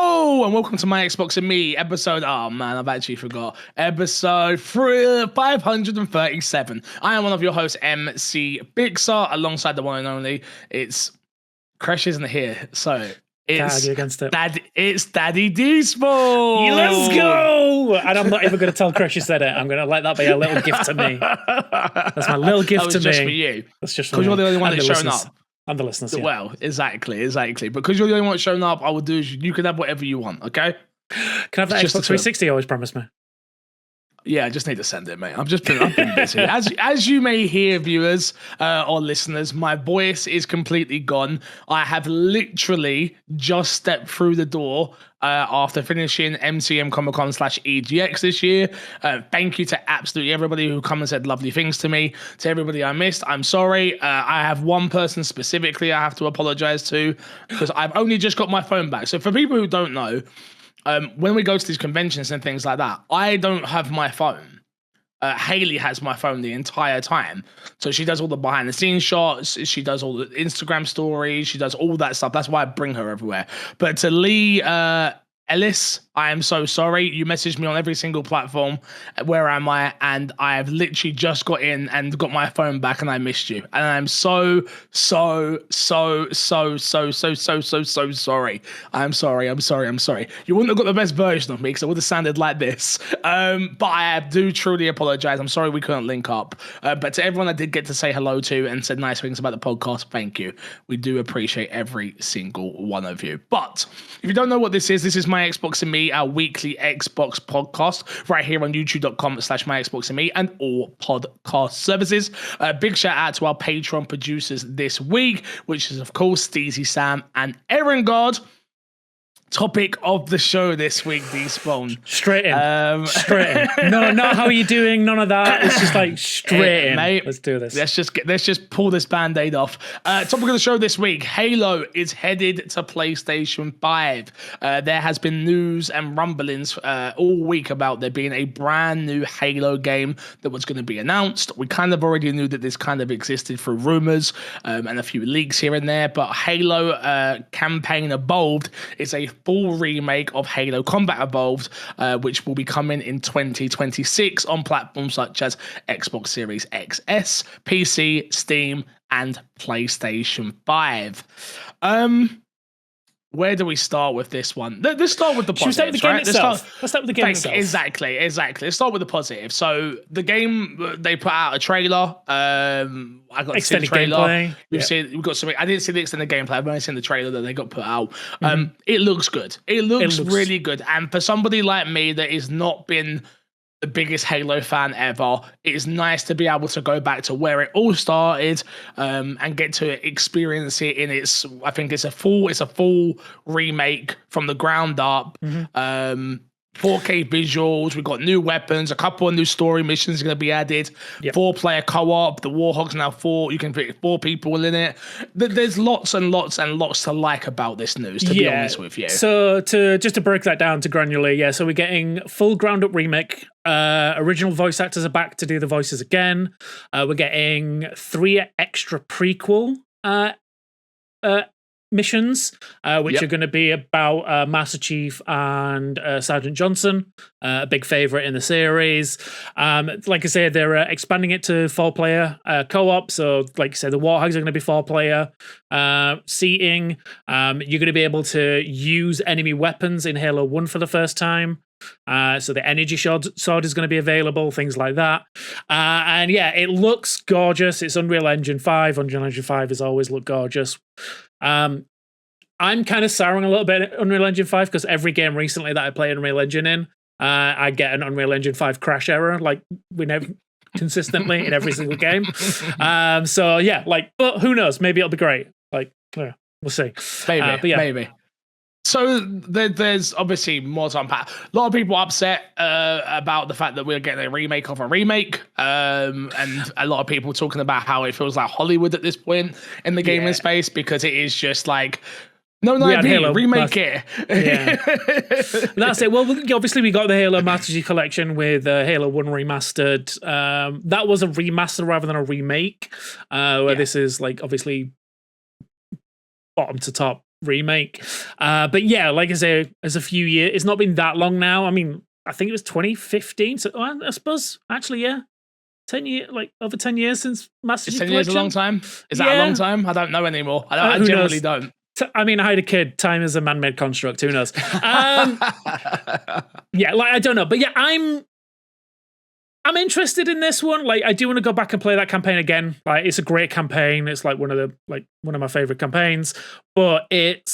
Hello and welcome to My Xbox and Me episode. Oh man, I've actually forgot. Episode 537. I am one of your hosts, MC Bixar, alongside the one and only. It's Crash isn't here, so it's against it. It's Daddy D-Sport. Let's go! And I'm not even going to tell Crash you said it. I'm going to let that be a little gift to me. That's my little gift to me. Just for you. That's just because you're the only one that's shown up. I'm the listeners. Yeah. Well, exactly. Because you're the only one that's shown up, I will do is you can have whatever you want, okay? Can I have that Xbox 360 you always promised me? Yeah, I just need to send it, mate. I've been busy. As you may hear, viewers or listeners, my voice is completely gone. I have literally just stepped through the door after finishing MCM Comic Con /EGX this year. Thank you to absolutely everybody who come and said lovely things to me. To everybody I missed, I'm sorry. I have one person specifically I have to apologize to because I've only just got my phone back. So for people who don't know, when we go to these conventions and things like that, I don't have my phone. Haley has my phone the entire time. So she does all the behind the scenes shots. She does all the Instagram stories. She does all that stuff. That's why I bring her everywhere. But to Lee Ellis, I am so sorry. You messaged me on every single platform. Where am I? And I have literally just got in and got my phone back and I missed you. And I'm so sorry. I'm sorry. You wouldn't have got the best version of me because it would have sounded like this. But I do truly apologize. I'm sorry we couldn't link up. But to everyone I did get to say hello to and said nice things about the podcast, thank you. We do appreciate every single one of you. But if you don't know what this is My Xbox and Me, our weekly Xbox podcast, right here on youtube.com/myxboxandme and all podcast services. Big shout out to our Patreon producers this week, which is, of course, Steezy Sam and Aaron God. Topic of the show this week, D-Spawn. Straight in. Straight in. No, not how are you doing, none of that. It's just like straight in. Mate, let's do this. Let's just pull this band-aid off. Topic of the show this week, Halo is headed to PlayStation 5. There has been news and rumblings all week about there being a brand new Halo game that was going to be announced. We kind of already knew that this kind of existed through rumors and a few leaks here and there, but Halo Campaign Evolved is a full remake of Halo Combat Evolved, which will be coming in 2026 on platforms such as Xbox Series XS, PC, Steam, and PlayStation 5. Where do we start with this one? Let's start with the positives, right? Let's start with the game itself. Exactly. Let's start with the positive. So the game, they put out a trailer. I got to see the trailer. Gameplay. We've got some. I didn't see the extended gameplay. I've only seen the trailer that they got put out. It looks good. It looks really good. And for somebody like me that has not been the biggest Halo fan ever, it is nice to be able to go back to where it all started and get to experience it in its. I think it's a full remake from the ground up. 4K visuals, we've got new weapons, a couple of new story missions are going to be added, 4-player co-op, the Warhog's now 4, you can fit 4 people in it. There's lots and lots and lots to like about this news, to be honest with you. So to break that down to granular, so we're getting full ground up remake, original voice actors are back to do the voices again, we're getting 3 extra prequel missions, which are going to be about Master Chief and Sergeant Johnson, a big favorite in the series. Like I said, they're expanding it to 4-player co-op. So, like I said, the Warhogs are going to be 4-player seating. You're going to be able to use enemy weapons in Halo 1 for the first time. So the energy sword is going to be available, things like that. And yeah, it looks gorgeous. It's Unreal Engine 5. Unreal Engine 5 has always looked gorgeous. I'm kind of souring a little bit at Unreal Engine 5 because every game recently that I play Unreal Engine in, I get an Unreal Engine 5 crash error, like we never consistently in every single game. So yeah, but who knows? Maybe it'll be great. We'll see. Maybe. So there's obviously more to unpack. A lot of people upset about the fact that we're getting a remake of a remake, and a lot of people talking about how it feels like Hollywood at this point in the gaming space because it is just like, no, remake it. Yeah. That's it. Well, obviously we got the Halo Master Chief Collection with Halo 1 remastered. That was a remaster rather than a remake, where this is like obviously bottom to top remake. But yeah, like I say, it's a few years. It's not been that long now. I mean, I think it was 2015. So I suppose actually, yeah. 10 years, like over 10 years since Master Chief 10 Collection. years a long time? Is that a long time? I don't know anymore. I who generally knows? don't. I mean, I had a kid. Time is a man-made construct. Who knows? Yeah, like I don't know, but yeah, I'm interested in this one. Like, I do want to go back and play that campaign again. Like, it's a great campaign. It's like one of my favorite campaigns. But it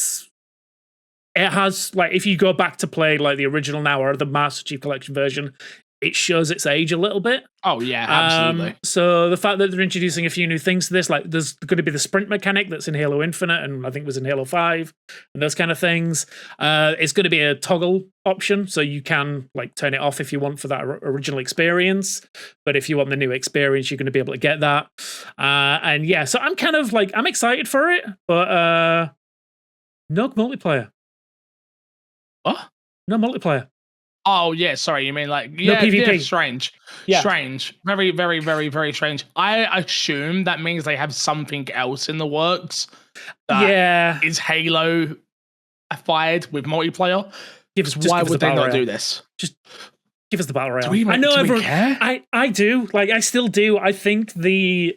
has, like, if you go back to play like the original now or the Master Chief Collection version, it shows its age a little bit. Oh yeah, absolutely. So the fact that they're introducing a few new things to this, like there's going to be the sprint mechanic that's in Halo Infinite and I think was in Halo 5 and those kind of things. It's going to be a toggle option, so you can like turn it off if you want for that original experience. But if you want the new experience, you're going to be able to get that. And yeah, so I'm kind of like, I'm excited for it, but no multiplayer. What? No multiplayer. Oh yeah, sorry. You mean like no PvP? Yeah, strange, strange, very, very, very, very strange. I assume that means they have something else in the works. That is Halo fired with multiplayer. Why would they not do this? Just give us the battle royale. I know everyone. I do. Like I still do. I think I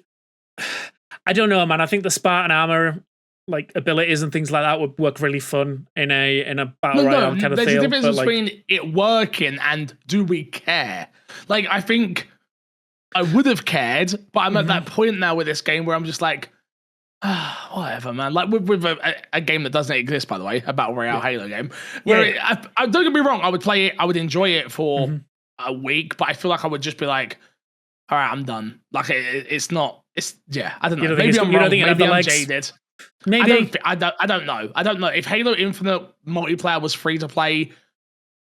don't know, man. I think the Spartan armor, like abilities and things like that, would work really fun in a battle royale kind of feel. There's a difference between it working and do we care? Like, I think I would have cared, but I'm at that point now with this game where I'm just like, whatever, man. Like with a game that doesn't exist, by the way, a battle royale Halo game. Where I don't get me wrong, I would play it, I would enjoy it for a week, but I feel like I would just be like, all right, I'm done. Like it's not. It's I don't know. Maybe I'm wrong. Maybe I'm jaded. Maybe I don't know. I don't know if Halo Infinite multiplayer was free to play,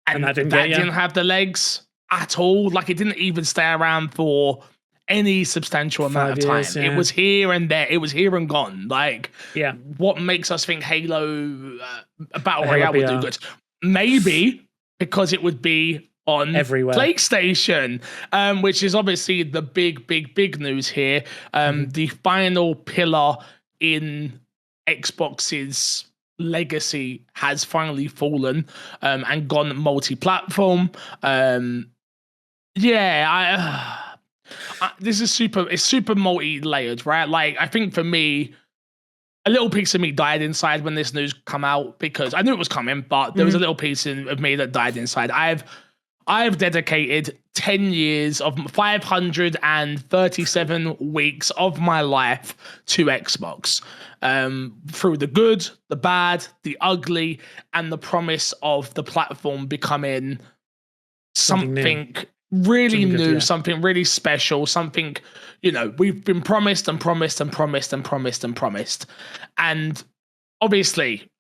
and that didn't have the legs at all. Like it didn't even stay around for any substantial amount of time. Years, It was here and there. It was here and gone. Like what makes us think Halo Battle Royale would do good? Maybe because it would be on everywhere. PlayStation, which is obviously the big news here. The final pillar in Xbox's legacy has finally fallen and gone multi-platform. This is super multi-layered, right? Like I think for me, a little piece of me died inside when this news come out because I knew it was coming, but there was a little piece of me that died inside. I've dedicated 10 years of 537 weeks of my life to Xbox, through the good, the bad, the ugly, and the promise of the platform becoming something really new, something really special, something, we've been promised and promised and promised and promised and promised. And obviously,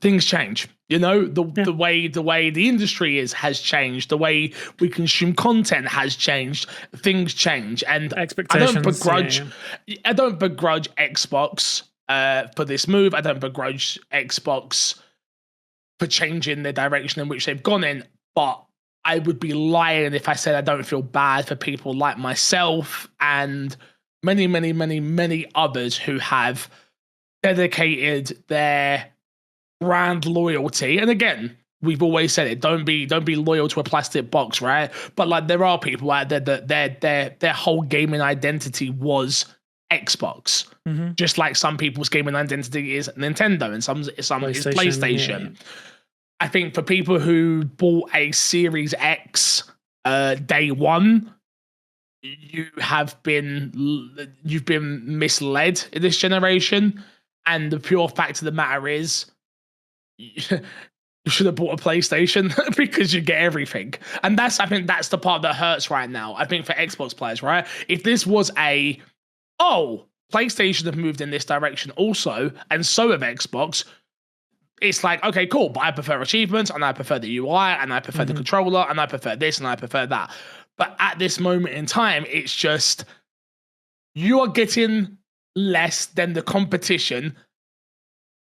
things change. The way the industry has changed. The way we consume content has changed. Things change, and expectations. I don't begrudge Xbox for this move. I don't begrudge Xbox for changing the direction in which they've gone in. But I would be lying if I said I don't feel bad for people like myself and many, many, many, many others who have dedicated their brand loyalty. And again, we've always said it, don't be loyal to a plastic box, right? But like there are people out there that their whole gaming identity was Xbox. Just like some people's gaming identity is Nintendo and some is PlayStation. I think for people who bought a Series X day one, you've been misled in this generation. And the pure fact of the matter is, you should have bought a PlayStation because you get everything. And I think that's the part that hurts right now. I think for Xbox players, right? If this was PlayStation have moved in this direction also, and so have Xbox, it's like, okay, cool, but I prefer achievements, and I prefer the UI, and I prefer the controller, and I prefer this, and I prefer that. But at this moment in time, it's just, you are getting less than the competition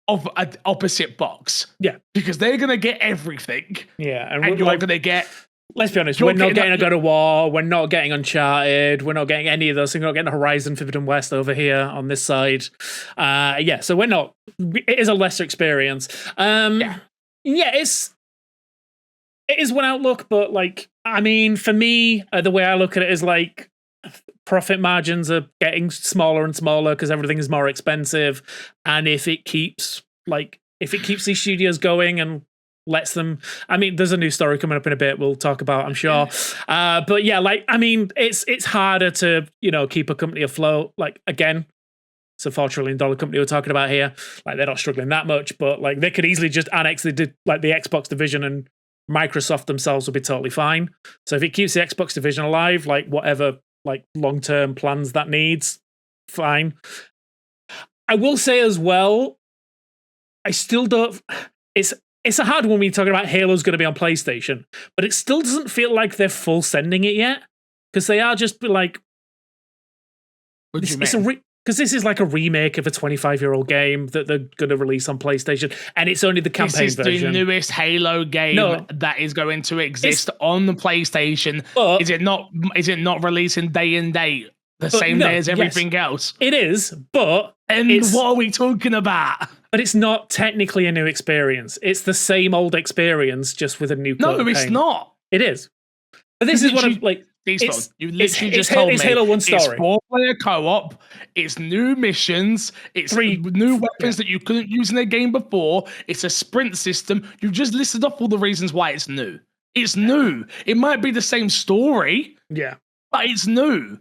of an opposite box. Yeah. Because they're going to get everything. Yeah. And you're going to get let's be honest, we're not getting a God of War, we're not getting Uncharted, we're not getting any of those things, we're not getting Horizon Forbidden West over here on this side. So we're not, it is a lesser experience. It is one outlook, but like, I mean, for me, the way I look at it is like, profit margins are getting smaller and smaller because everything is more expensive. And if it keeps these studios going and lets them, I mean, there's a new story coming up in a bit we'll talk about, I'm sure. But yeah, like, I mean, it's harder to, keep a company afloat. Like, again, it's a $4 trillion company we're talking about here. Like, they're not struggling that much, but like, they could easily just annex the Xbox division, and Microsoft themselves will be totally fine. So if it keeps the Xbox division alive, like whatever like long-term plans that needs, fine. I will say as well, I still don't, it's a hard one when you're talking about Halo's going to be on PlayStation, but it still doesn't feel like they're full sending it yet, because they are just like, what do you mean? Because this is like a remake of a 25-year-old game that they're going to release on PlayStation, and it's only the campaign version. This is the newest Halo game that is going to exist on the PlayStation. Is it not releasing day and date the same day as everything else? It is, but what are we talking about? But it's not technically a new experience. It's the same old experience, just with a new coat of paint. It's not. It is. But this is what I'm like. You literally just told me Halo 1 story. It's 4-player co-op. It's new missions. It's new weapons that you couldn't use in the game before. It's a sprint system. You just listed off all the reasons why it's new. It's new. It might be the same story. Yeah, but it's new.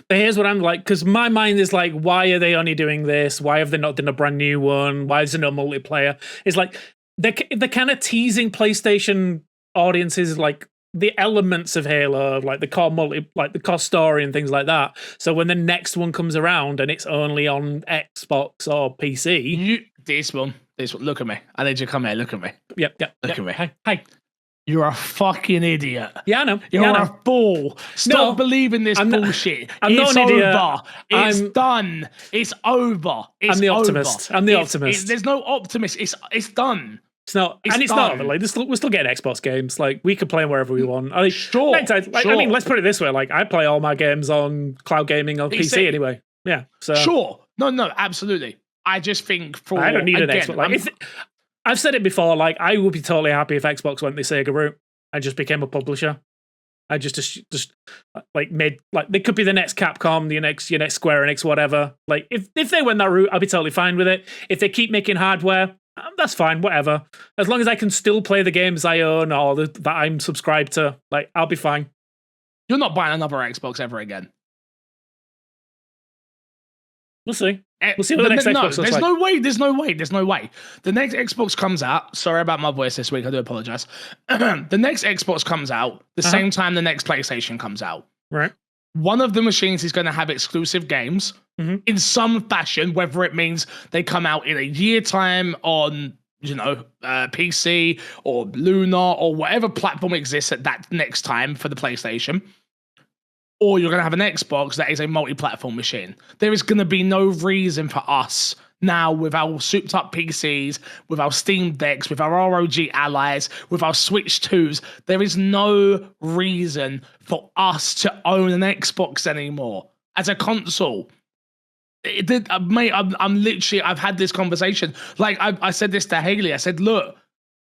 But here's what I'm like, because my mind is like, why are they only doing this? Why have they not done a brand new one? Why is there no multiplayer? It's like they're kind of teasing PlayStation audiences, like the elements of Halo, like the core story and things like that. So when the next one comes around and it's only on Xbox or PC, this one, look at me. I need you to come here. Look at me. Yep. Look at me. Hi. You're a fucking idiot. Yeah, I know. You're a fool. Stop believing this bullshit. I'm not an idiot. Over. It's done. It's over. I'm the optimist. There's no optimist. It's done. It's not, and it's not. Like, we're still getting Xbox games. Like, we can play them wherever we want. I mean, sure. I mean, let's put it this way. Like, I play all my games on cloud gaming on PC anyway. Yeah. So sure. No, absolutely. I just think I don't need an Xbox. Like, I've said it before. Like, I would be totally happy if Xbox went the Sega route and just became a publisher. I just like made, like, they could be the next Capcom, your next Square Enix, whatever. Like, if they went that route, I'd be totally fine with it. If they keep making hardware, that's fine, whatever. As long as I can still play the games I own or that I'm subscribed to, like, I'll be fine. You're not buying another Xbox ever again. We'll see. We'll see what the next Xbox looks like. There's no way. The next Xbox comes out. Sorry about my voice this week. I do apologize. The next Xbox comes out the same time the next PlayStation comes out. Right. One of the machines is going to have exclusive games in some fashion, whether it means they come out in a year time on, PC or Luna or whatever platform exists at that next time for the PlayStation. Or you're going to have an Xbox that is a multi-platform machine. There is going to be no reason for us now, with our souped up PCs, with our Steam Decks, with our ROG allies, with our Switch 2s, there is no reason for us to own an Xbox anymore as a console. Mate, I've had this conversation. Like, I said this to Haley. I said, look,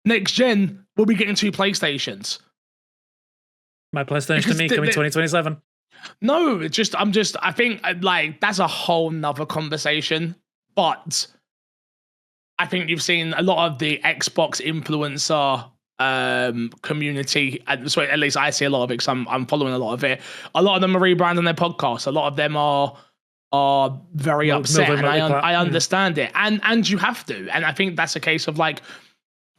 next gen, we'll be getting 2 PlayStations. My PlayStation to me coming 2027. No, I think, like, that's a whole nother conversation. But I think you've seen a lot of the Xbox influencer community. So at least I see a lot of it because I'm following a lot of it. A lot of them are rebranding their podcasts. A lot of them are very upset, and I understand it. And you have to. And I think that's a case of, like,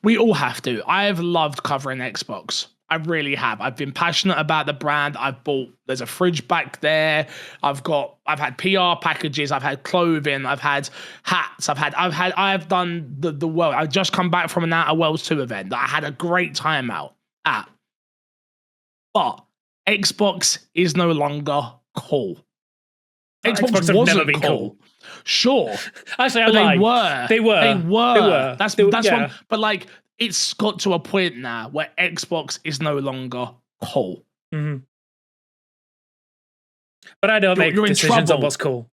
we all have to. I've loved covering Xbox. I really have. I've been passionate about the brand. There's a fridge back there. I've had PR packages. I've had clothing. I've had hats. I've done the world. I've just come back from an Outer Worlds 2 event that I had a great time out at. But Xbox is no longer cool. Xbox wasn't cool. Sure. Actually, They were. They That's one. But, like, it's got to a point now where Xbox is no longer cool. Mm-hmm. But I don't make decisions on what's cool.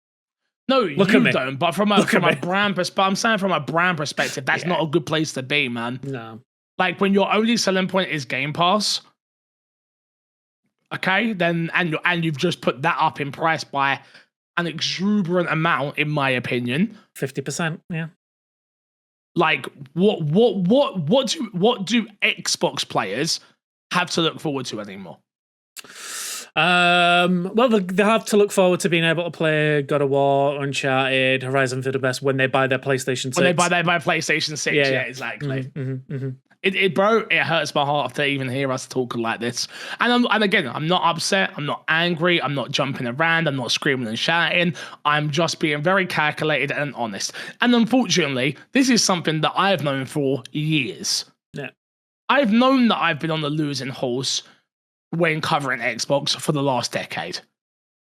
No, you don't. But from a brand perspective, I'm saying from a brand perspective, that's not a good place to be, man. No. Like when your only selling point is Game Pass, okay, then and you've just put that up in price by an exuberant amount, in my opinion. 50%, yeah. Like what do Xbox players have to look forward to anymore? Well, they have to look forward to being able to play God of War, Uncharted, Horizon for the best when they buy their PlayStation 6. When they buy PlayStation 6, yeah, exactly. Mm-hmm. It hurts my heart to even hear us talking like this. And again, I'm not upset. I'm not angry. I'm not jumping around. I'm not screaming and shouting. I'm just being very calculated and honest. And unfortunately, this is something that I've known for years. Yeah, I've known that I've been on the losing horse when covering Xbox for the last decade.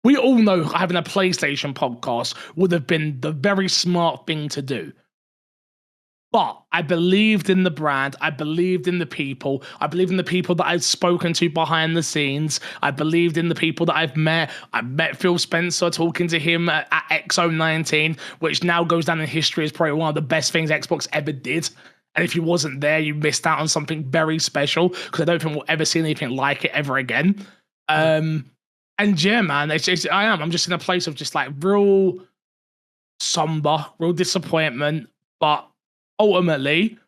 We all know having a PlayStation podcast would have been the very smart thing to do. But I believed in the brand. I believed in the people. I believed in the people that I've spoken to behind the scenes. I believed in the people that I've met. I met Phil Spencer, talking to him at XO19, which now goes down in history as probably one of the best things Xbox ever did. And if you wasn't there, you missed out on something very special, because I don't think we'll ever see anything like it ever again. And yeah, man, I'm just in a place of just like real somber, real disappointment. But ultimately,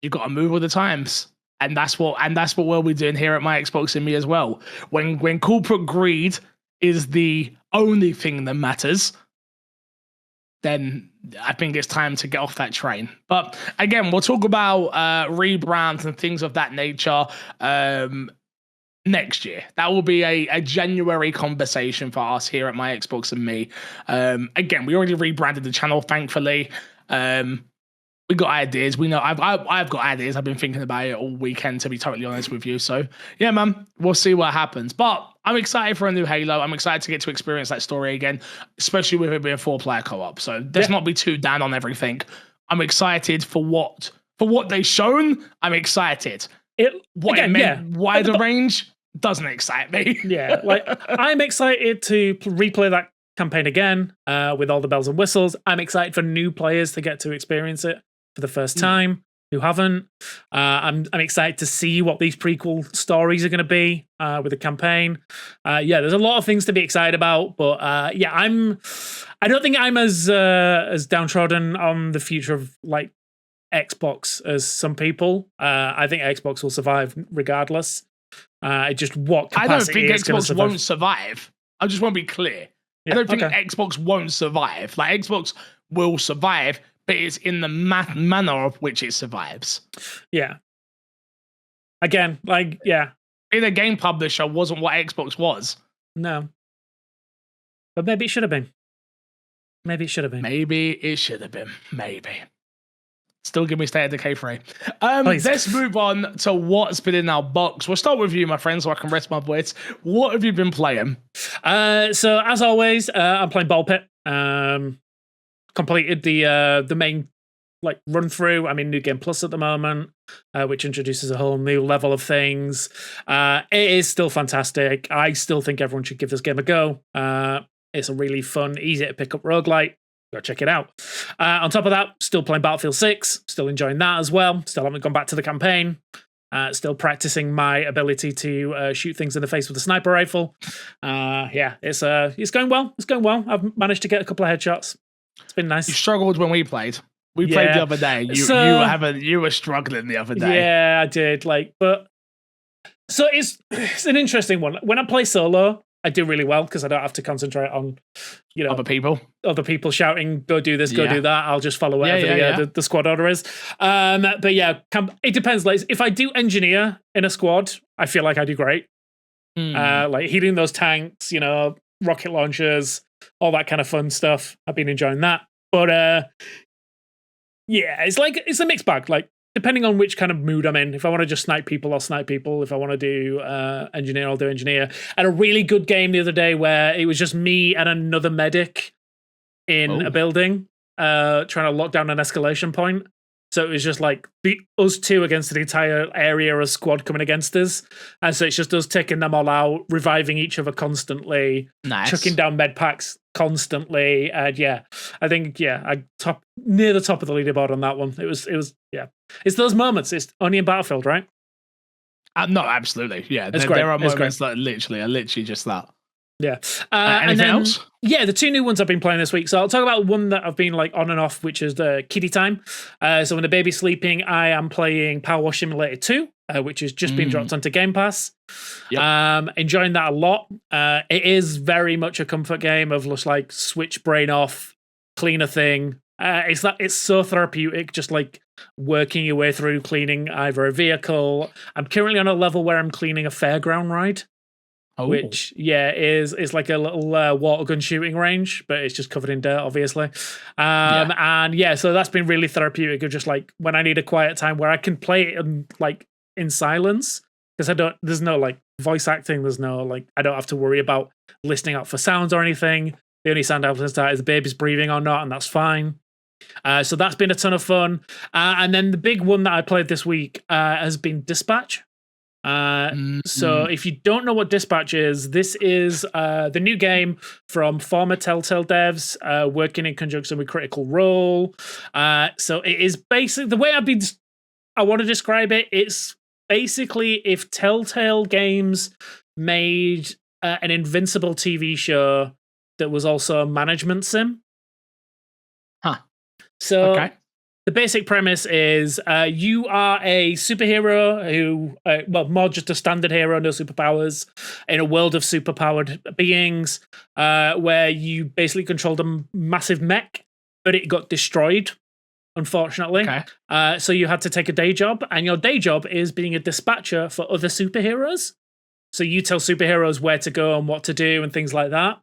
you got to move with the times, and that's what we'll be doing here at My Xbox and Me as well. When corporate greed is the only thing that matters, then I think it's time to get off that train. But again, we'll talk about rebrands and things of that nature next year. That will be a January conversation for us here at My Xbox and Me. Again, we already rebranded the channel, thankfully. We got ideas. We know I've got ideas. I've been thinking about it all weekend, to be totally honest with you. So yeah, man, we'll see what happens. But I'm excited for a new Halo. I'm excited to get to experience that story again, especially with it being 4-player co-op. So let's not be too down on everything. I'm excited for what they've shown. I'm excited. Wider range doesn't excite me. Yeah, like I'm excited to replay that campaign again with all the bells and whistles. I'm excited for new players to get to experience it for the first time who haven't. I'm excited to see what these prequel stories are going to be with the campaign. There's a lot of things to be excited about, but I don't think I'm as downtrodden on the future of like Xbox as some people. I think Xbox will survive regardless. Just what capacity I don't think Xbox won't survive. I just want to be clear. I don't think Xbox won't survive. Like, Xbox will survive, but it's in the manner of which it survives. Yeah. Again, like, yeah. Being a game publisher wasn't what Xbox was. No. But maybe it should have been. Maybe it should have been. Maybe. Still give me State of Decay 3. Let's move on to what's been in our box. We'll start with you, my friend, so I can rest my voice. What have you been playing? So as always, I'm playing Ball Pit. Completed the main like run through. I'm in New Game Plus at the moment, which introduces a whole new level of things. It is still fantastic. I still think everyone should give this game a go. It's a really fun, easy to pick up roguelite. Go check it out. On top of that, still playing Battlefield 6. Still enjoying that as well. Still haven't gone back to the campaign. Still practicing my ability to shoot things in the face with a sniper rifle. It's going well. It's going well. I've managed to get a couple of headshots. It's been nice. You struggled when we played. We played the other day. You were struggling the other day. Yeah, I did. So it's an interesting one. When I play solo, I do really well because I don't have to concentrate on, other people shouting, go do this, go do that. I'll just follow whatever the squad order is. But yeah, it depends. Like, if I do engineer in a squad, I feel like I do great. Like heating those tanks, rocket launchers, all that kind of fun stuff. I've been enjoying that. But it's a mixed bag. Like, depending on which kind of mood I'm in. If I want to just snipe people, I'll snipe people. If I want to do engineer, I'll do engineer. I had a really good game the other day where it was just me and another medic in a building trying to lock down an escalation point. So it was just like us two against the entire area of squad coming against us. And so it's just us taking them all out, reviving each other constantly, chucking down med packs constantly. And I think, I near the top of the leaderboard on that one. It was, It's those moments. It's only in Battlefield, right? No, absolutely. Yeah. There are moments that are literally just that. Yeah. Anything else? Yeah, the two new ones I've been playing this week. So I'll talk about one that I've been like on and off, which is the kiddie time. So when the baby's sleeping, I am playing Power Wash Simulator 2, which has just been dropped onto Game Pass. Yep. Enjoying that a lot. It is very much a comfort game of just like switch brain off, clean a thing. It's so therapeutic, just like working your way through cleaning either a vehicle. I'm currently on a level where I'm cleaning a fairground ride. Which is like a little water gun shooting range, but it's just covered in dirt, obviously. And so that's been really therapeutic. Of just like when I need a quiet time where I can play it in silence, because there's no like voice acting, there's no like I don't have to worry about listening out for sounds or anything. The only sound I have to listen to is the baby's breathing or not, and that's fine. So that's been a ton of fun. And then the big one that I played this week has been Dispatch. So if you don't know what Dispatch is, this is the new game from former Telltale devs working in conjunction with Critical Role. So it is basically the way I want to describe it. It's basically if Telltale Games made an Invincible TV show that was also a management sim. So the basic premise is you are a superhero who, more just a standard hero, no superpowers, in a world of superpowered beings where you basically controlled a massive mech, but it got destroyed, unfortunately. So you had to take a day job, and your day job is being a dispatcher for other superheroes. So you tell superheroes where to go and what to do and things like that.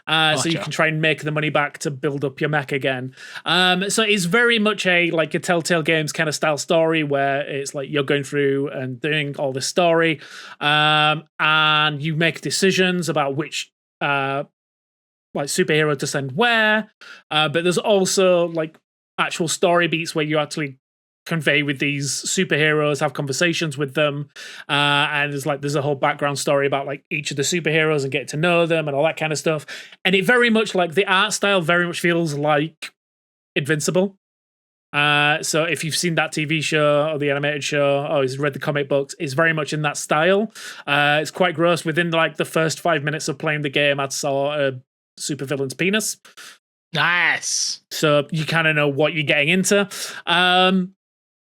So you can try and make the money back to build up your mech again. So it's very much a Telltale Games kind of style story where it's like you're going through and doing all this story, and you make decisions about which superhero to send where. But there's also like actual story beats where you actually convey with these superheroes, have conversations with them, and there's a whole background story about like each of the superheroes and get to know them and all that kind of stuff. And it very much like the art style very much feels like Invincible. So if you've seen that TV show or the animated show or you've read the comic books, it's very much in that style. It's quite gross. Within like the first 5 minutes of playing the game, I saw a supervillain's penis. Nice. So you kind of know what you're getting into.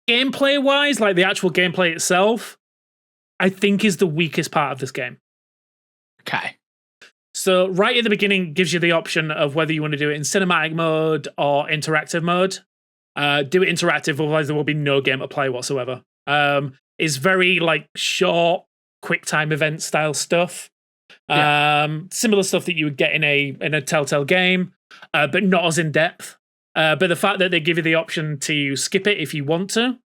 Gameplay wise, like the actual gameplay itself, I think is the weakest part of this game. Okay. So right at the beginning, it gives you the option of whether you want to do it in cinematic mode or interactive mode. Do it interactive, otherwise there will be no game to play whatsoever. It's very like short, quick time event style stuff. Similar stuff that you would get in a Telltale game, but not as in depth. But the fact that they give you the option to skip it if you want to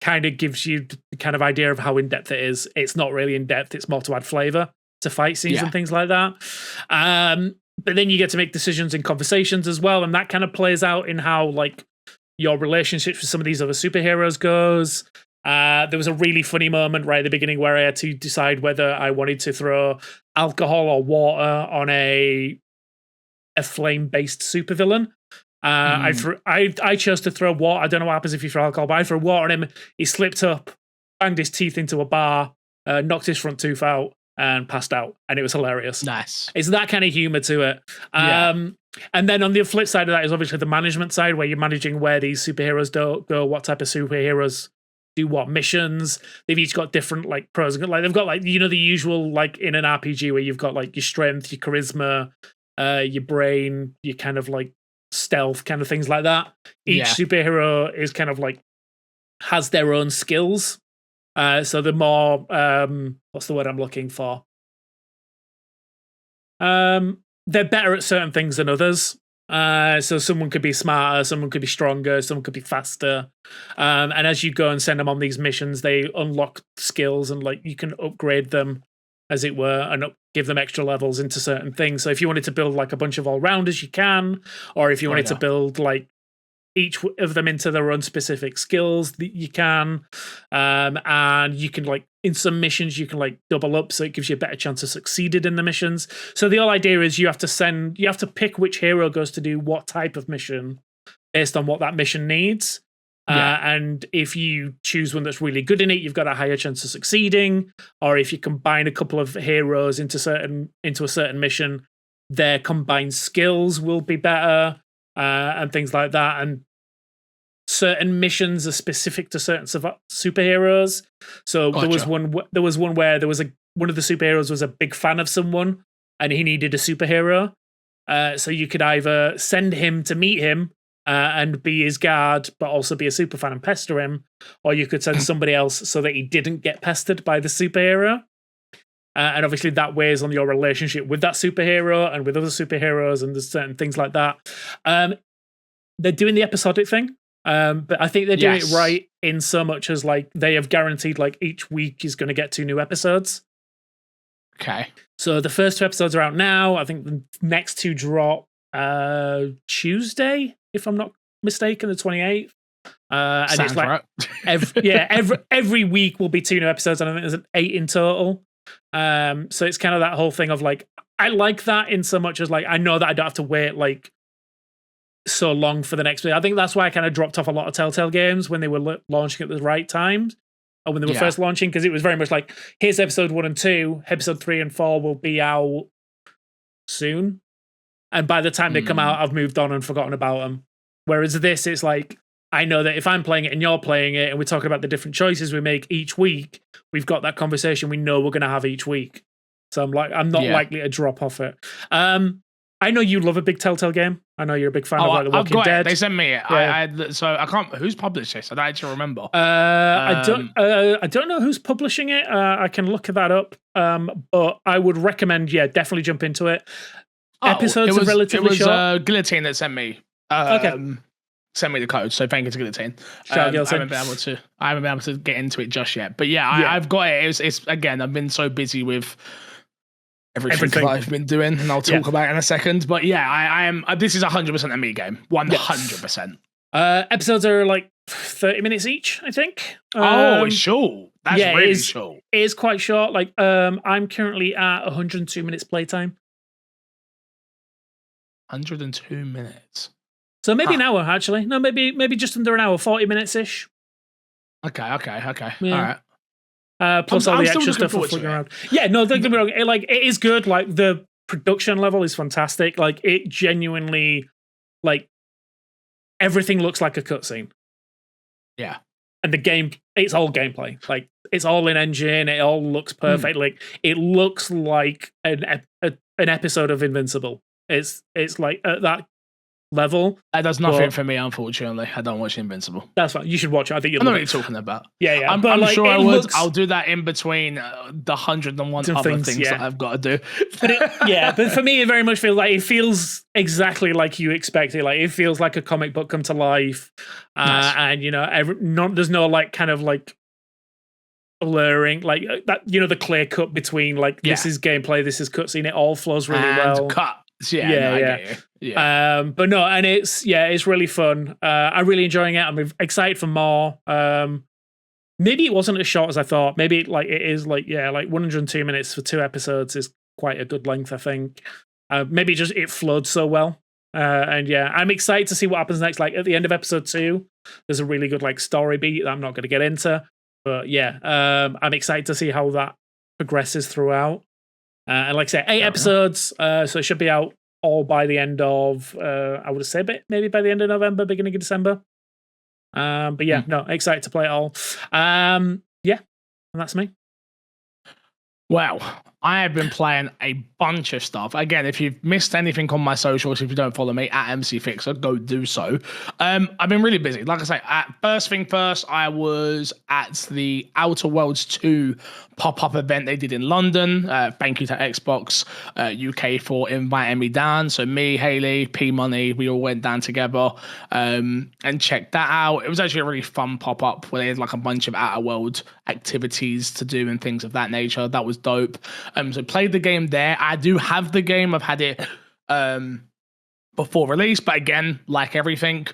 kind of gives you the kind of idea of how in-depth it is. It's not really in-depth. It's more to add flavor to fight scenes and things like that. But then you get to make decisions in conversations as well. And that kind of plays out in how like your relationships with some of these other superheroes goes. There was a really funny moment right at the beginning where I had to decide whether I wanted to throw alcohol or water on a flame-based supervillain. I chose to throw water. I don't know what happens if you throw alcohol, but I threw water on him. He slipped up, banged his teeth into a bar, knocked his front tooth out, and passed out. And it was hilarious. Nice. It's that kind of humor to it. And then on the flip side of that is obviously the management side, where you're managing where these superheroes go, what type of superheroes do what missions. They've each got different like pros. Like they've got like the usual like in an RPG where you've got like your strength, your charisma, your brain, your kind of like stealth kind of things like that. Each superhero is kind of like has their own skills. So the more what's the word I'm looking for? They're better at certain things than others. So someone could be smarter, someone could be stronger, someone could be faster. And as you go and send them on these missions, they unlock skills and like you can upgrade them, as it were, and give them extra levels into certain things. So if you wanted to build like a bunch of all-rounders, you can. Or if you wanted to build like each of them into their own specific skills that you can. And you can like in some missions you can like double up, so it gives you a better chance of succeeded in the missions. So the whole idea is you have to pick which hero goes to do what type of mission based on what that mission needs. And if you choose one that's really good in it, you've got a higher chance of succeeding. Or if you combine a couple of heroes into a certain mission, their combined skills will be better, and things like that. And certain missions are specific to certain superheroes. So Gotcha. there was one where one of the superheroes was a big fan of someone, and he needed a superhero. So you could either send him to meet him and be his guard, but also be a super fan and pester him, or you could send somebody else so that he didn't get pestered by the superhero. And obviously that weighs on your relationship with that superhero and with other superheroes, and there's certain things like that. They're doing the episodic thing, but I think they're doing it right in so much as like they have guaranteed like each week is going to get 2 new episodes. Okay. So the first 2 episodes are out now. I think the next 2 drop Tuesday, if I'm not mistaken, the 28th. And sounds it's like right. every week will be 2 new episodes, and I think there's 8 in total. So it's kind of that whole thing of like, I like that in so much as like I know that I don't have to wait like so long for the next video. I think that's why I kind of dropped off a lot of Telltale games when they were launching at the right times, or when they were first launching, because it was very much like, here's episode 1 and 2, episode 3 and 4 will be out soon, and by the time they come out, I've moved on and forgotten about them. Whereas this, it's like, I know that if I'm playing it and you're playing it and we're talking about the different choices we make each week, we've got that conversation we know we're going to have each week. So I'm not likely to drop off it. I know you love a big Telltale game. I know you're a big fan of like The Walking Dead. They sent me it. Yeah. So I can't. Who's published this? I don't actually remember. I don't know who's publishing it. I can look that up. But I would recommend, definitely jump into it. Episodes are relatively short. It was Guillotine that sent me. Send me the code, so thank you to Guillotine. I haven't been able to get into it just yet, but I've got it. It's again, I've been so busy with everything that I've been doing, and I'll talk about it in a second. But I am. This is 100% a me game, 100%. Episodes are like 30 minutes each, I think. It's short. That's really short. It is quite short. Like, I'm currently at 102 minutes playtime. 102 minutes. So maybe an hour, actually. No, maybe just under an hour, 40 minutes-ish. Okay. Yeah. All right. Plus all the extra stuff flicking around. Yeah, no, don't get me wrong. It is good. Like, the production level is fantastic. Like, it genuinely, like, everything looks like a cutscene. Yeah. And it's all gameplay. Like, it's all in engine. It all looks perfect. Like, it looks like an episode of Invincible. It's like at that level. That does nothing for me, unfortunately. I don't watch Invincible. That's fine. You should watch it. I think you'll I know love what it. you're talking about. Yeah. I'm sure I would. I'll do that in between the 101 other things that I've got to do. But for me, it very much feels exactly like you expect it. Like, it feels like a comic book come to life. Nice. And there's no like kind of like blurring, like that. The clear cut between like this is gameplay, this is cutscene. It all flows really well. Cut. I get you. But no, and it's really fun. I'm really enjoying it. I'm excited for more. Maybe it wasn't as short as I thought. Maybe it is like 102 minutes for 2 episodes is quite a good length, I think. Maybe just it flowed so well. And I'm excited to see what happens next. Like at the end of episode 2, there's a really good like story beat that I'm not going to get into. But I'm excited to see how that progresses throughout. And like I say, 8 episodes, so it should be out all by the end of, I would say, maybe by the end of November, beginning of December. But no, excited to play it all. And that's me. Well, I have been playing a bunch of stuff. Again, if you've missed anything on my socials, if you don't follow me at MCFixer, go do so. I've been really busy. Like I say, first thing first, I was at the Outer Worlds 2 pop-up event they did in London. Thank you to Xbox UK for inviting me down. So me, Haley, P-Money, we all went down together and checked that out. It was actually a really fun pop-up where they had like a bunch of Outer World activities to do and things of that nature. That was dope. So played the game there. I do have the game. I've had it before release, but again, like everything,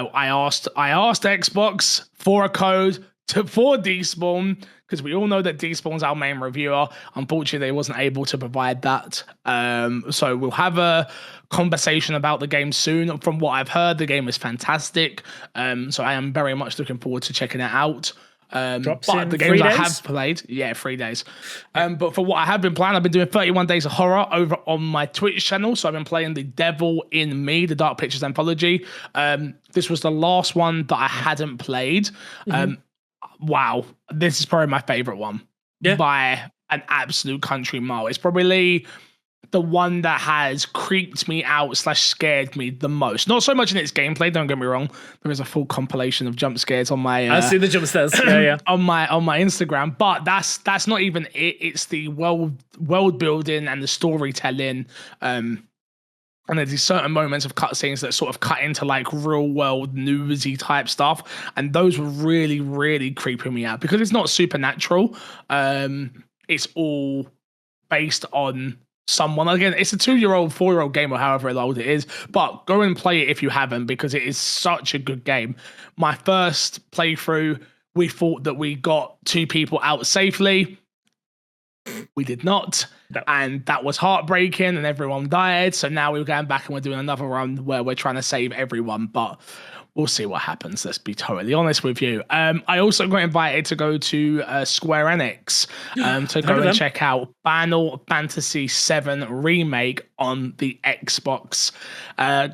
I asked Xbox for a code for Despawn, because we all know that Despawn's our main reviewer. Unfortunately, they wasn't able to provide that. So we'll have a conversation about the game soon. From what I've heard, the game is fantastic. So I am very much looking forward to checking it out. Drops But in the games 3 I days? have played, 3 days. But for what I have been playing, I've been doing 31 Days of Horror over on my Twitch channel. So I've been playing The Devil in Me, the Dark Pictures anthology. This was the last one that I hadn't played. Wow, this is probably my favorite one by an absolute country mile. It's probably the one that has creeped me out / scared me the most. Not so much in its gameplay, don't get me wrong. There is a full compilation of jump scares on my I see the jump scares. Yeah. on my Instagram, but that's not even it. It's the world building and the storytelling. And there's these certain moments of cutscenes that sort of cut into like real world newsy type stuff. And those were really, really creeping me out because it's not supernatural. It's all based on someone. Again, it's a 2-year-old, 4-year-old game or however old it is. But go and play it if you haven't, because it is such a good game. My first playthrough, we thought that we got 2 people out safely. We did not. No. And that was heartbreaking and everyone died. So now we're going back and we're doing another run where we're trying to save everyone. But we'll see what happens. Let's be totally honest with you. I also got invited to go to Square Enix to go and check out Final Fantasy VII Remake on the Xbox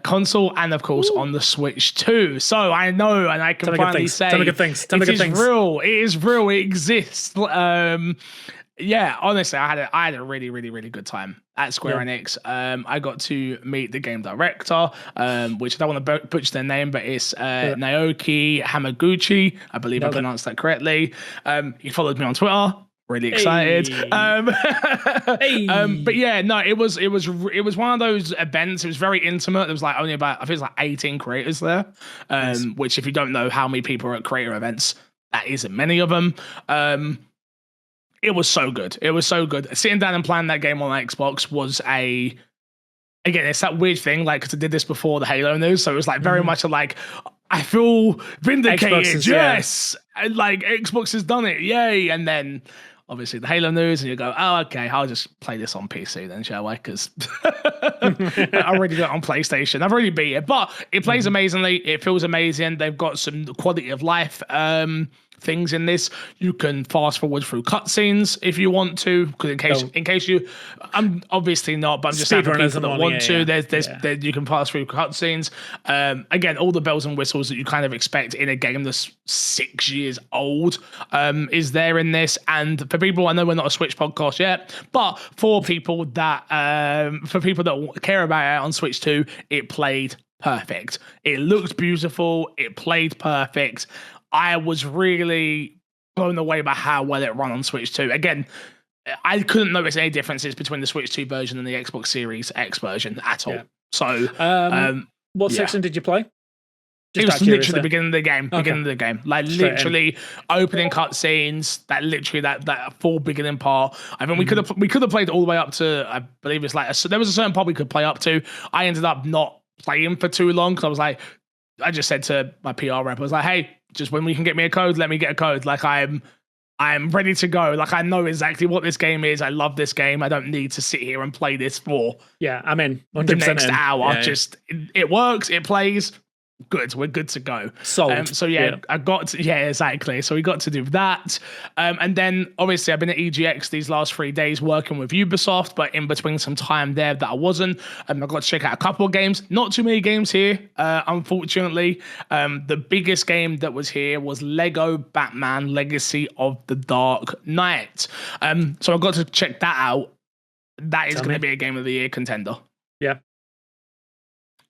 console and, of course, on the Switch too. So I know, and I can finally say it is real. It is real. It exists. Yeah, honestly, I had a really, really, really good time at Square Enix. I got to meet the game director, which I don't want to butcher their name, but it's Naoki Hamaguchi. I believe I pronounced that correctly. He followed me on Twitter. Really excited. But yeah, no, it was one of those events. It was very intimate. There was like only about, I think it was like 18 creators there. Which, if you don't know how many people are at creator events, that isn't many of them. It was so good. It was so good. Sitting down and playing that game on Xbox was again, it's that weird thing, like, because I did this before the Halo news, so it was like very much like, I feel vindicated. Yes, and like Xbox has done it, yay! And then obviously the Halo news, and you go, oh, okay, I'll just play this on PC then, shall I? Because I already got it on PlayStation. I've already beat it, but it plays amazingly. It feels amazing. They've got some quality of life things in this. You can fast forward through cutscenes if you want to, because in case you, I'm obviously not, but I'm just saying for people that want to. There's you can pass through cutscenes. Again, all the bells and whistles that you kind of expect in a game that's 6 years old is there in this. And for people, I know we're not a Switch podcast yet, but for people that care about it on Switch 2, it played perfect. It looked beautiful. It played perfect. I was really blown away by how well it ran on Switch 2. Again, I couldn't notice any differences between the Switch 2 version and the Xbox Series X version at all. So, what section did you play? It was literally the beginning of the game. Beginning of the game. Like literally opening cutscenes, that full beginning part. I mean, we could have played all the way up to, I believe it's like, there was a certain part we could play up to. I ended up not playing for too long because I was like, I just said to my PR rep, I was like, hey, just when we can get me a code, let me get a code. Like I'm ready to go. Like I know exactly what this game is. I love this game. I don't need to sit here and play this for I'm in 100% the next hour. Yeah. Just it works. It plays. Good, we're good to go. Sold. So I got to, exactly. So we got to do that, and then obviously I've been at EGX these last 3 days working with Ubisoft, but in between some time there that I wasn't, I got to check out a couple of games. Not too many games here, unfortunately. The biggest game that was here was Lego Batman: Legacy of the Dark Knight. So I got to check that out. That is going to be a Game of the Year contender. Yeah.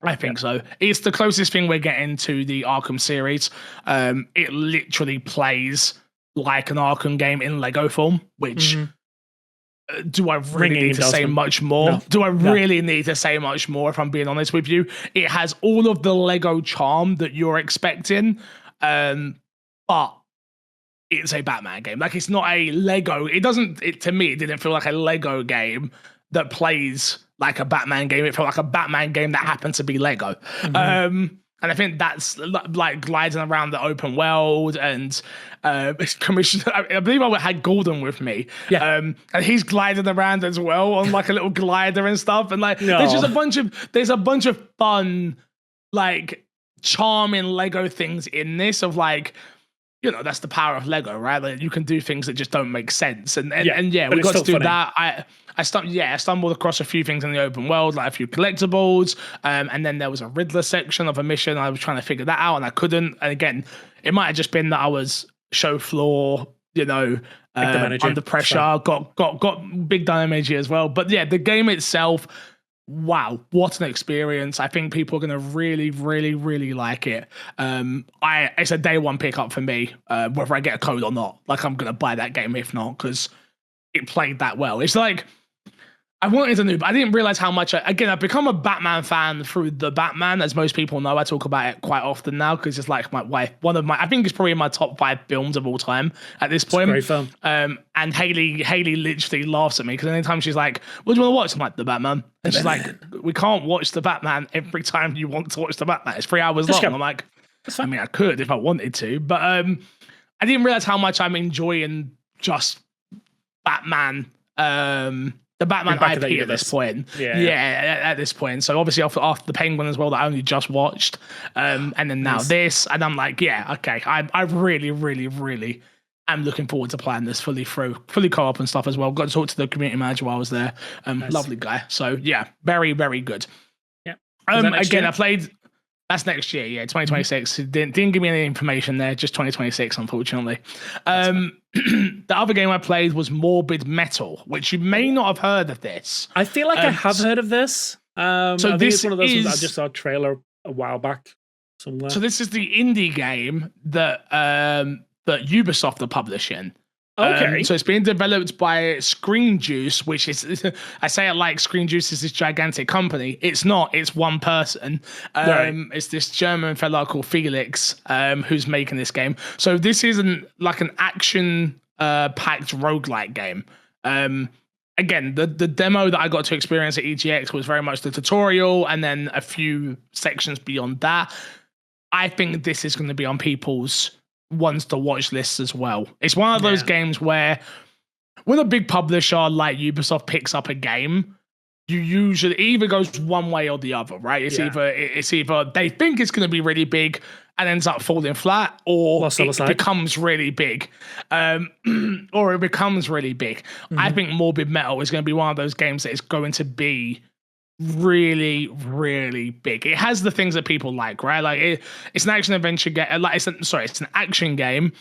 I think so. It's the closest thing we're getting to the Arkham series. It literally plays like an Arkham game in Lego form, which do I really need to say much more? No. Do I really need to say much more, if I'm being honest with you? It has all of the Lego charm that you're expecting, but it's a Batman game. Like, it's not a Lego. To me, it didn't feel like a Lego game that plays like a Batman game. It felt like a Batman game that happened to be Lego. And I think that's like gliding around the open world and commission. I believe I had Gordon with me. Yeah. And he's gliding around as well on like a little glider and stuff. And like there's just a bunch of fun, like charming Lego things in this of like, you know, that's the power of Lego, right? Like you can do things that just don't make sense. And we got to do that. I stumbled across a few things in the open world, like a few collectibles, and then there was a Riddler section of a mission. I was trying to figure that out, and I couldn't. And again, it might have just been that I was show floor, you know, under pressure. Got big dynamo energy as well. But yeah, the game itself, wow, what an experience. I think people are going to really, really, really like it. It's a day one pickup for me, whether I get a code or not. Like, I'm going to buy that game if not, because it played that well. It's like, I wanted to know, but I didn't realize how much. Again, I've become a Batman fan through the Batman, as most people know. I talk about it quite often now because it's like I think it's probably in my top 5 films of all time at this point. It's a great film. And Haley literally laughs at me because anytime she's like, "What do you want to watch?" I'm like, "The Batman," and she's like, "We can't watch the Batman every time you want to watch the Batman. It's 3 hours long." I'm like, I mean, I could if I wanted to, but I didn't realize how much I'm enjoying just Batman. The Batman IP at this point. Yeah, at this point. So obviously after the Penguin as well that I only just watched. And then now this. And I'm like, yeah, okay. I really, really, really am looking forward to playing this fully co-op and stuff as well. Got to talk to the community manager while I was there. Nice. Lovely guy. So yeah, very, very good. Yeah. Again, I played... That's next year, yeah, 2026. Didn't give me any information there, just 2026, unfortunately. The other game I played was Morbid Metal, which you may not have heard of this. I feel like I have heard of this. So this is one of those ones I just saw a trailer a while back somewhere. So this is the indie game that that Ubisoft are publishing. Okay. So it's being developed by Screen Juice, which is, I say it like Screen Juice is this gigantic company. It's not, it's one person. Right. It's this German fellow called Felix, who's making this game. So this isn't like an action packed roguelike game. Again, the demo that I got to experience at EGX was very much the tutorial and then a few sections beyond that. I think this is going to be on people's ones to watch lists as well. It's one of those games where when a big publisher like Ubisoft picks up a game, you usually either goes one way or the other, right? It's either they think it's going to be really big and ends up falling flat, or it becomes really big. I think Morbid Metal is going to be one of those games that is going to be really, really big. It has the things that people like, right? Like it's an action adventure game. It's an action game,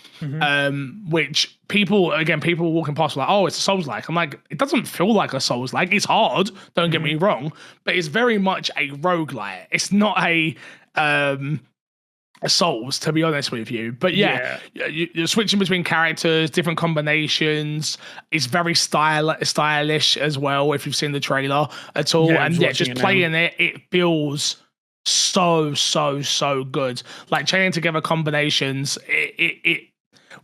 which people walking past are like, oh, it's a Souls-like. I'm like, it doesn't feel like a Souls-like. It's hard, don't get me wrong, but it's very much a roguelike. It's not a Souls, to be honest with you. But you're switching between characters, different combinations. It's very stylish as well, if you've seen the trailer at all. And just playing it feels so good. Like chaining together combinations,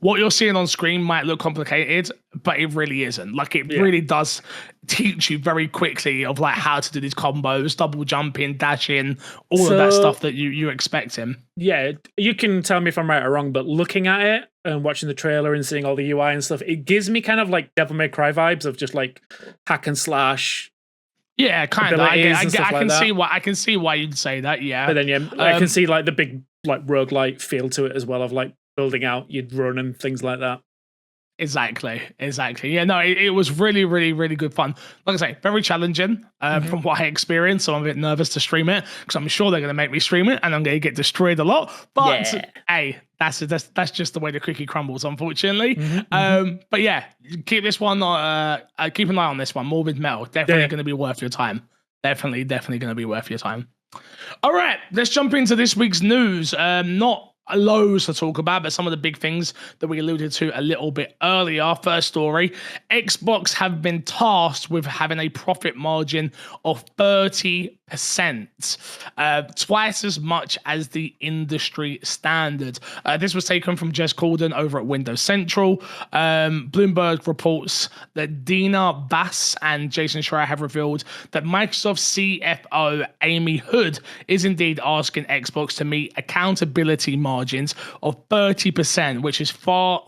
what you're seeing on screen might look complicated, but it really isn't. Like it really does teach you very quickly of like how to do these combos, double jumping, dashing, all of that stuff that you expect him. Yeah, you can tell me if I'm right or wrong, but looking at it and watching the trailer and seeing all the UI and stuff, it gives me kind of like Devil May Cry vibes of just like hack and slash. Yeah, kind of. I can see why you'd say that. Yeah, but then I can see like the big like roguelike feel to it as well of like building out, you'd run and things like that. Exactly. Yeah, no, it was really, really, really good fun. Like I say, very challenging from what I experienced. So I'm a bit nervous to stream it because I'm sure they're going to make me stream it and I'm going to get destroyed a lot. But hey, that's just the way the cookie crumbles, unfortunately. But yeah, keep this one. Keep an eye on this one. Morbid Metal, definitely going to be worth your time. Definitely going to be worth your time. All right, let's jump into this week's news. Not loads to talk about, but some of the big things that we alluded to a little bit earlier. First story, Xbox have been tasked with having a profit margin of 30%, twice as much as the industry standard. This was taken from Jez Corden over at Windows Central. Bloomberg reports that Dina Bass and Jason Schreier have revealed that Microsoft CFO Amy Hood is indeed asking Xbox to meet accountability margins of 30%, which is far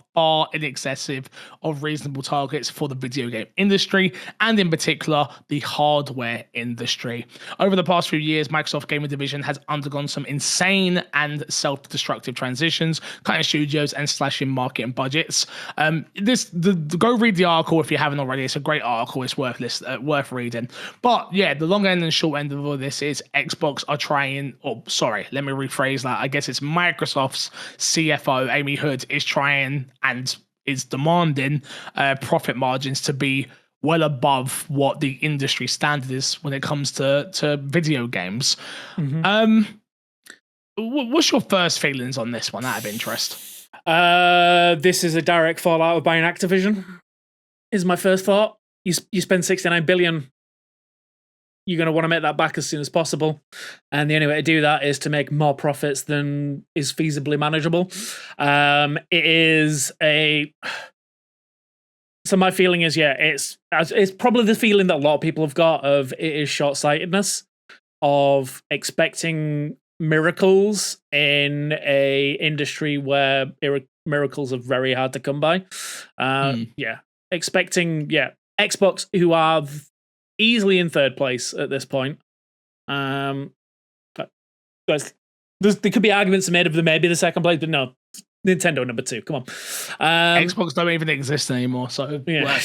in excessive of reasonable targets for the video game industry, and in particular, the hardware industry. Over the past few years, Microsoft Gaming Division has undergone some insane and self-destructive transitions, cutting studios and slashing marketing budgets. Go read the article if you haven't already. It's a great article. It's worth reading. But yeah, the long end and short end of all this is Xbox are trying, let me rephrase that. I guess it's Microsoft's CFO, Amy Hood, is trying and is demanding profit margins to be well above what the industry standard is when it comes to video games. What's your first feelings on this one, out of interest? This is a direct fallout of buying Activision, is my first thought. You spend $69 billion, you're going to want to make that back as soon as possible. And the only way to do that is to make more profits than is feasibly manageable. It is a... So my feeling is, it's probably the feeling that a lot of people have got of it is short-sightedness of expecting miracles in a industry where miracles are very hard to come by. Expecting, Xbox, who are easily in third place at this point. There could be arguments made of them maybe the second place, but no, Nintendo number 2. Come on, Xbox don't even exist anymore, so yeah.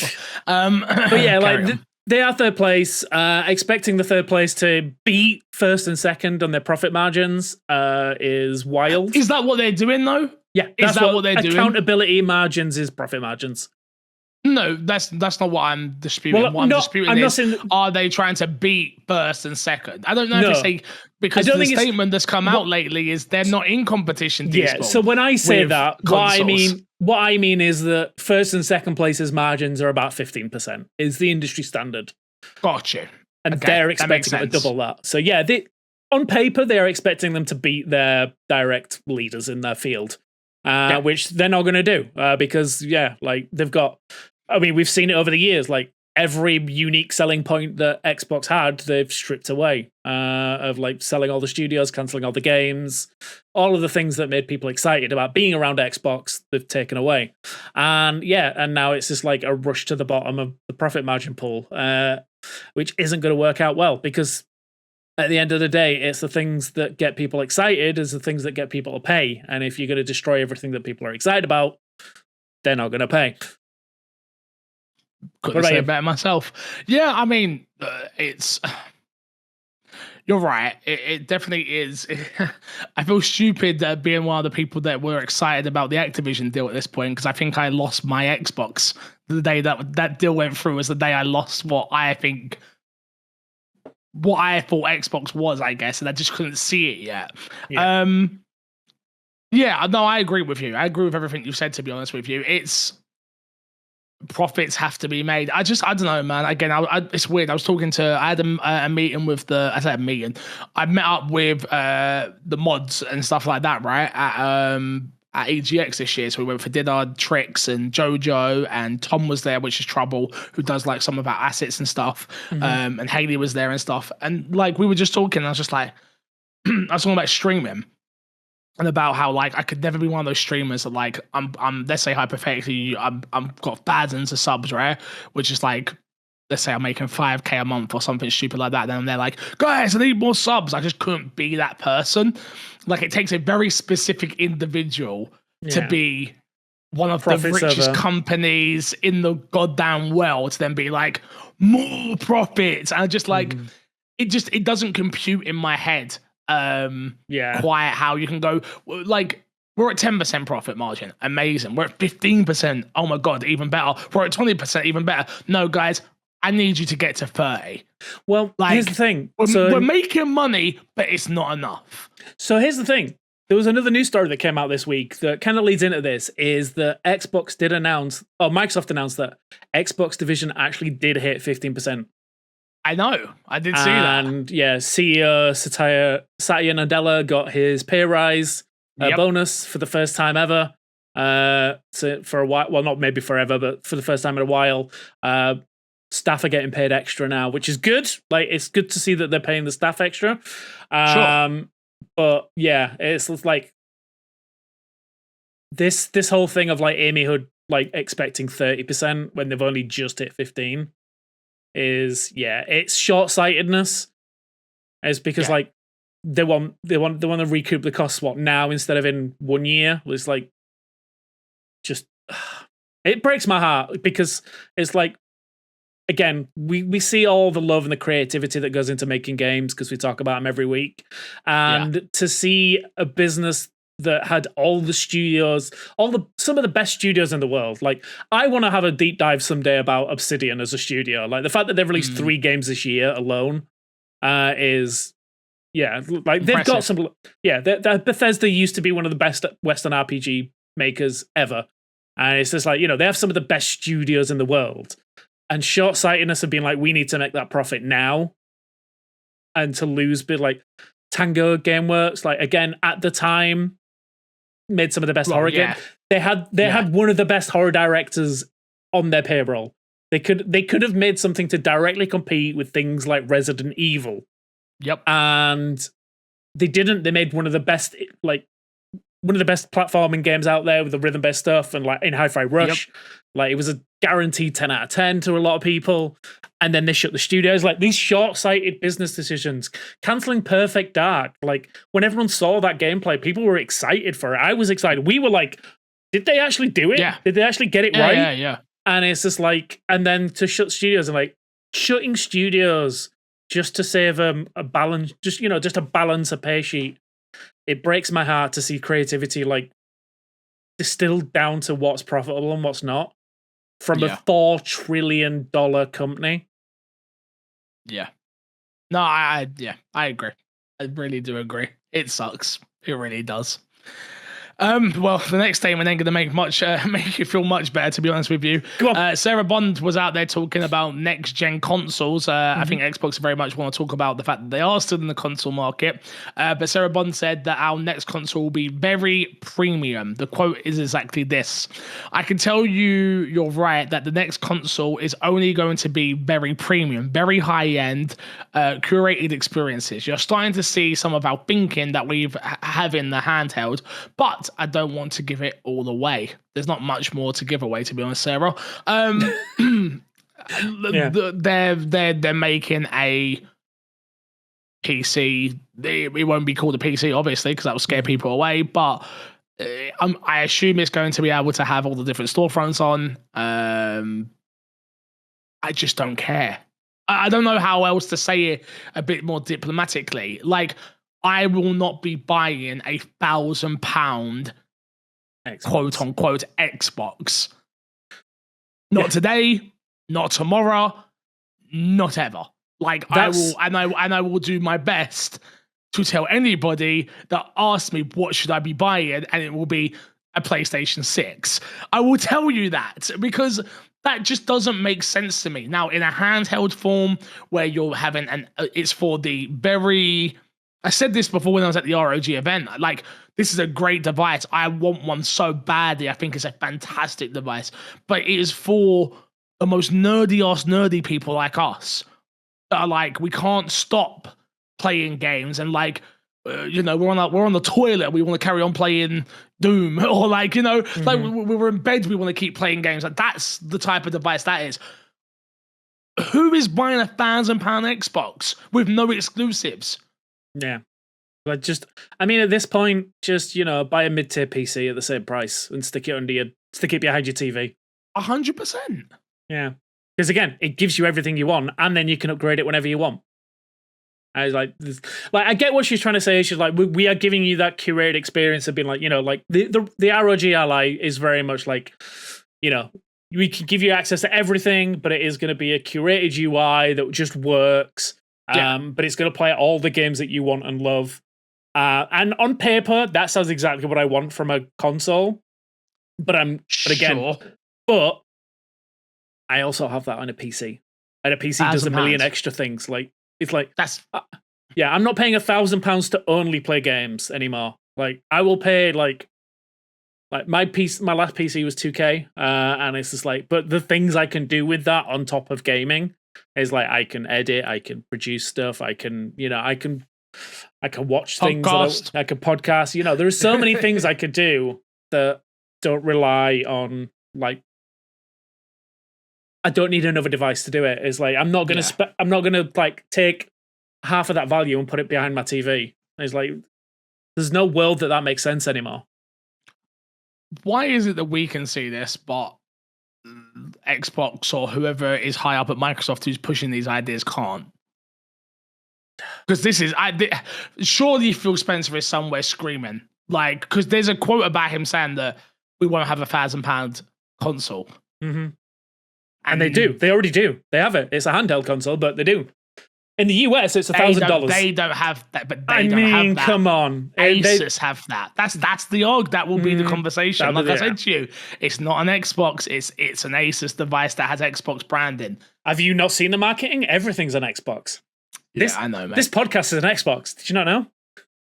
But yeah, they are third place. Expecting the third place to beat first and second on their profit margins is wild. Is that what they're doing though? Yeah, is that what they're doing? Accountability margins is profit margins. No, that's not what I'm disputing. Well, what I'm disputing is, are they trying to beat first and second? I don't know if it's because the statement that's come out lately is they're not in competition. Yeah, so when I say that, what I mean is that first and second places margins are about 15%, is the industry standard. Gotcha. And they're expecting them to double that. So yeah, on paper, they're expecting them to beat their direct leaders in their field. Which they're not going to do because, they've got... I mean, we've seen it over the years. Like, every unique selling point that Xbox had, they've stripped away of, selling all the studios, cancelling all the games. All of the things that made people excited about being around Xbox, they've taken away. And now it's just like a rush to the bottom of the profit margin pool, which isn't going to work out well because... At the end of the day, it's the things that get people excited is the things that get people to pay. And if you're going to destroy everything that people are excited about, they're not going to pay. Couldn't say it better myself. Yeah, I mean, it's... You're right. It definitely is. I feel stupid being one of the people that were excited about the Activision deal at this point because I think I lost my Xbox the day that deal went through was the day I lost what I thought Xbox was, I guess, and I just couldn't see it yet. I agree with you. I agree with everything you've said, to be honest with you. It's profits have to be made. I don't know, man. Again, it's weird. I had a meeting with I met up with the mods and stuff like that, right? At EGX this year. So we went for dinner, Trix and Jojo, and Tom was there, which is Trouble, who does some of our assets and stuff. And Haley was there and stuff. And we were just talking, and I was just like, I was talking about streaming and about how I could never be one of those streamers that I'm let's say hypothetically, I'm got thousands of subs, right? Which is let's say I'm making $5,000 a month or something stupid like that. Then they're like, guys, I need more subs. I just couldn't be that person. It takes a very specific individual to be one of the richest companies in the goddamn world to then be more profits. And just it doesn't compute in my head quite how you can go we're at 10% profit margin. Amazing. We're at 15%. Oh my God, even better. We're at 20%, even better. No, guys, I need you to get to 30. Well, here's the thing. We're making money, but it's not enough. So here's the thing. There was another news story that came out this week that kind of leads into this, is that Microsoft announced that Xbox division actually did hit 15%. I know. I did see that. And yeah, CEO Satya Nadella got his pay rise bonus for the first time ever. So for a while, well, not maybe forever, but for the first time in a while. Staff are getting paid extra now, which is good. Like, it's good to see that they're paying the staff extra. Sure. But yeah, it's like this whole thing of like Amy Hood like expecting 30% when they've only just hit 15 is, yeah, it's short-sightedness. It's because like they want to recoup the costs now instead of in 1 year. It's like, just it breaks my heart, because it's like, again, we see all the love and the creativity that goes into making games, because we talk about them every week. And to see a business that had all the studios, some of the best studios in the world. Like, I want to have a deep dive someday about Obsidian as a studio. Like, the fact that they've released 3 games this year alone is, like, they've got some, Bethesda used to be one of the best Western RPG makers ever. And it's just like, they have some of the best studios in the world. And short-sightedness of being like, we need to make that profit now. And to lose, but like Tango Gameworks, like, again, at the time, made some of the best horror games. They had one of the best horror directors on their payroll. They could have made something to directly compete with things like Resident Evil. Yep. And they didn't. They made one of the best platforming games out there with the rhythm-based stuff, and like in Hi-Fi Rush. Yep. Like, it was a guaranteed 10 out of 10 to a lot of people. And then they shut the studios. Like, these short-sighted business decisions. Cancelling Perfect Dark. Like, when everyone saw that gameplay, people were excited for it. I was excited. We were like, did they actually do it? Yeah. Did they actually get it right? Yeah. And it's just like, and then to shut studios, and like, shutting studios just to save a balance, just to balance a pay sheet. It breaks my heart to see creativity like distilled down to what's profitable and what's not from a $4 trillion company. Yeah. No, I agree. I really do agree. It sucks. It really does. Well, the next statement ain't going to make you feel much better, to be honest with you. Sarah Bond was out there talking about next-gen consoles. I think Xbox very much want to talk about the fact that they are still in the console market. But Sarah Bond said that our next console will be very premium. The quote is exactly this: "I can tell you're right, that the next console is only going to be very premium, very high-end, curated experiences. You're starting to see some of our thinking that we've have in the handheld, but I don't want to give it all away." There's not much more to give away, to be honest, Sarah. They're making a PC. It won't be called a PC, obviously, because that will scare people away. But I assume it's going to be able to have all the different storefronts on. I just don't care. I don't know how else to say it a bit more diplomatically. Like, I will not be buying a £1,000 quote unquote Xbox. Not today, not tomorrow, not ever. Like, I will do my best to tell anybody that asks me what should I be buying, and it will be a PlayStation 6. I will tell you that, because that just doesn't make sense to me. Now, in a handheld form where you're having it's for the very, I said this before when I was at the ROG event, like, this is a great device. I want one so badly. I think it's a fantastic device, but it is for the most nerdy people like us that are like, we can't stop playing games, and like, we're on the toilet, we want to carry on playing Doom, or like, like we're in bed, we want to keep playing games. Like, that's the type of device that is. Who is buying a £1,000 Xbox with no exclusives? Yeah. But at this point, just, buy a mid-tier PC at the same price and stick it behind your TV. 100%. Yeah. Because again, it gives you everything you want, and then you can upgrade it whenever you want. I was like, I get what she's trying to say. She's like, we are giving you that curated experience of being like, like the ROG Ally is very much like, we can give you access to everything, but it is going to be a curated UI that just works. But it's going to play all the games that you want and love. And on paper, that sounds exactly what I want from a console. But Sure. but I also have that on a PC. And a PC does a million extra things. Like, it's like, yeah, I'm not paying £1,000 to only play games anymore. Like, I will pay like my last PC was 2K, and it's just like, but the things I can do with that on top of gaming is like, I can edit, I can produce stuff, I can watch things, I can podcast. There's so many things I could do that don't rely on like. I don't need another device to do it. It's like, I'm not gonna like take half of that value and put it behind my TV. It's like, there's no world that makes sense anymore. Why is it that we can see this, but Xbox or whoever is high up at Microsoft who's pushing these ideas can't? Because surely Phil Spencer is somewhere screaming, like, because there's a quote about him saying that we won't have £1,000 console. Mm-hmm. And they do. They already do. They have it. It's a handheld console, but they do. In the US, it's $1,000. They don't have that, but they don't have that. Come on. Asus have that. That's the org. That will be the conversation. Like I said to you, it's not an Xbox. It's an Asus device that has Xbox branding. Have you not seen the marketing? Everything's an Xbox. I know, mate. This podcast is an Xbox. Did you not know?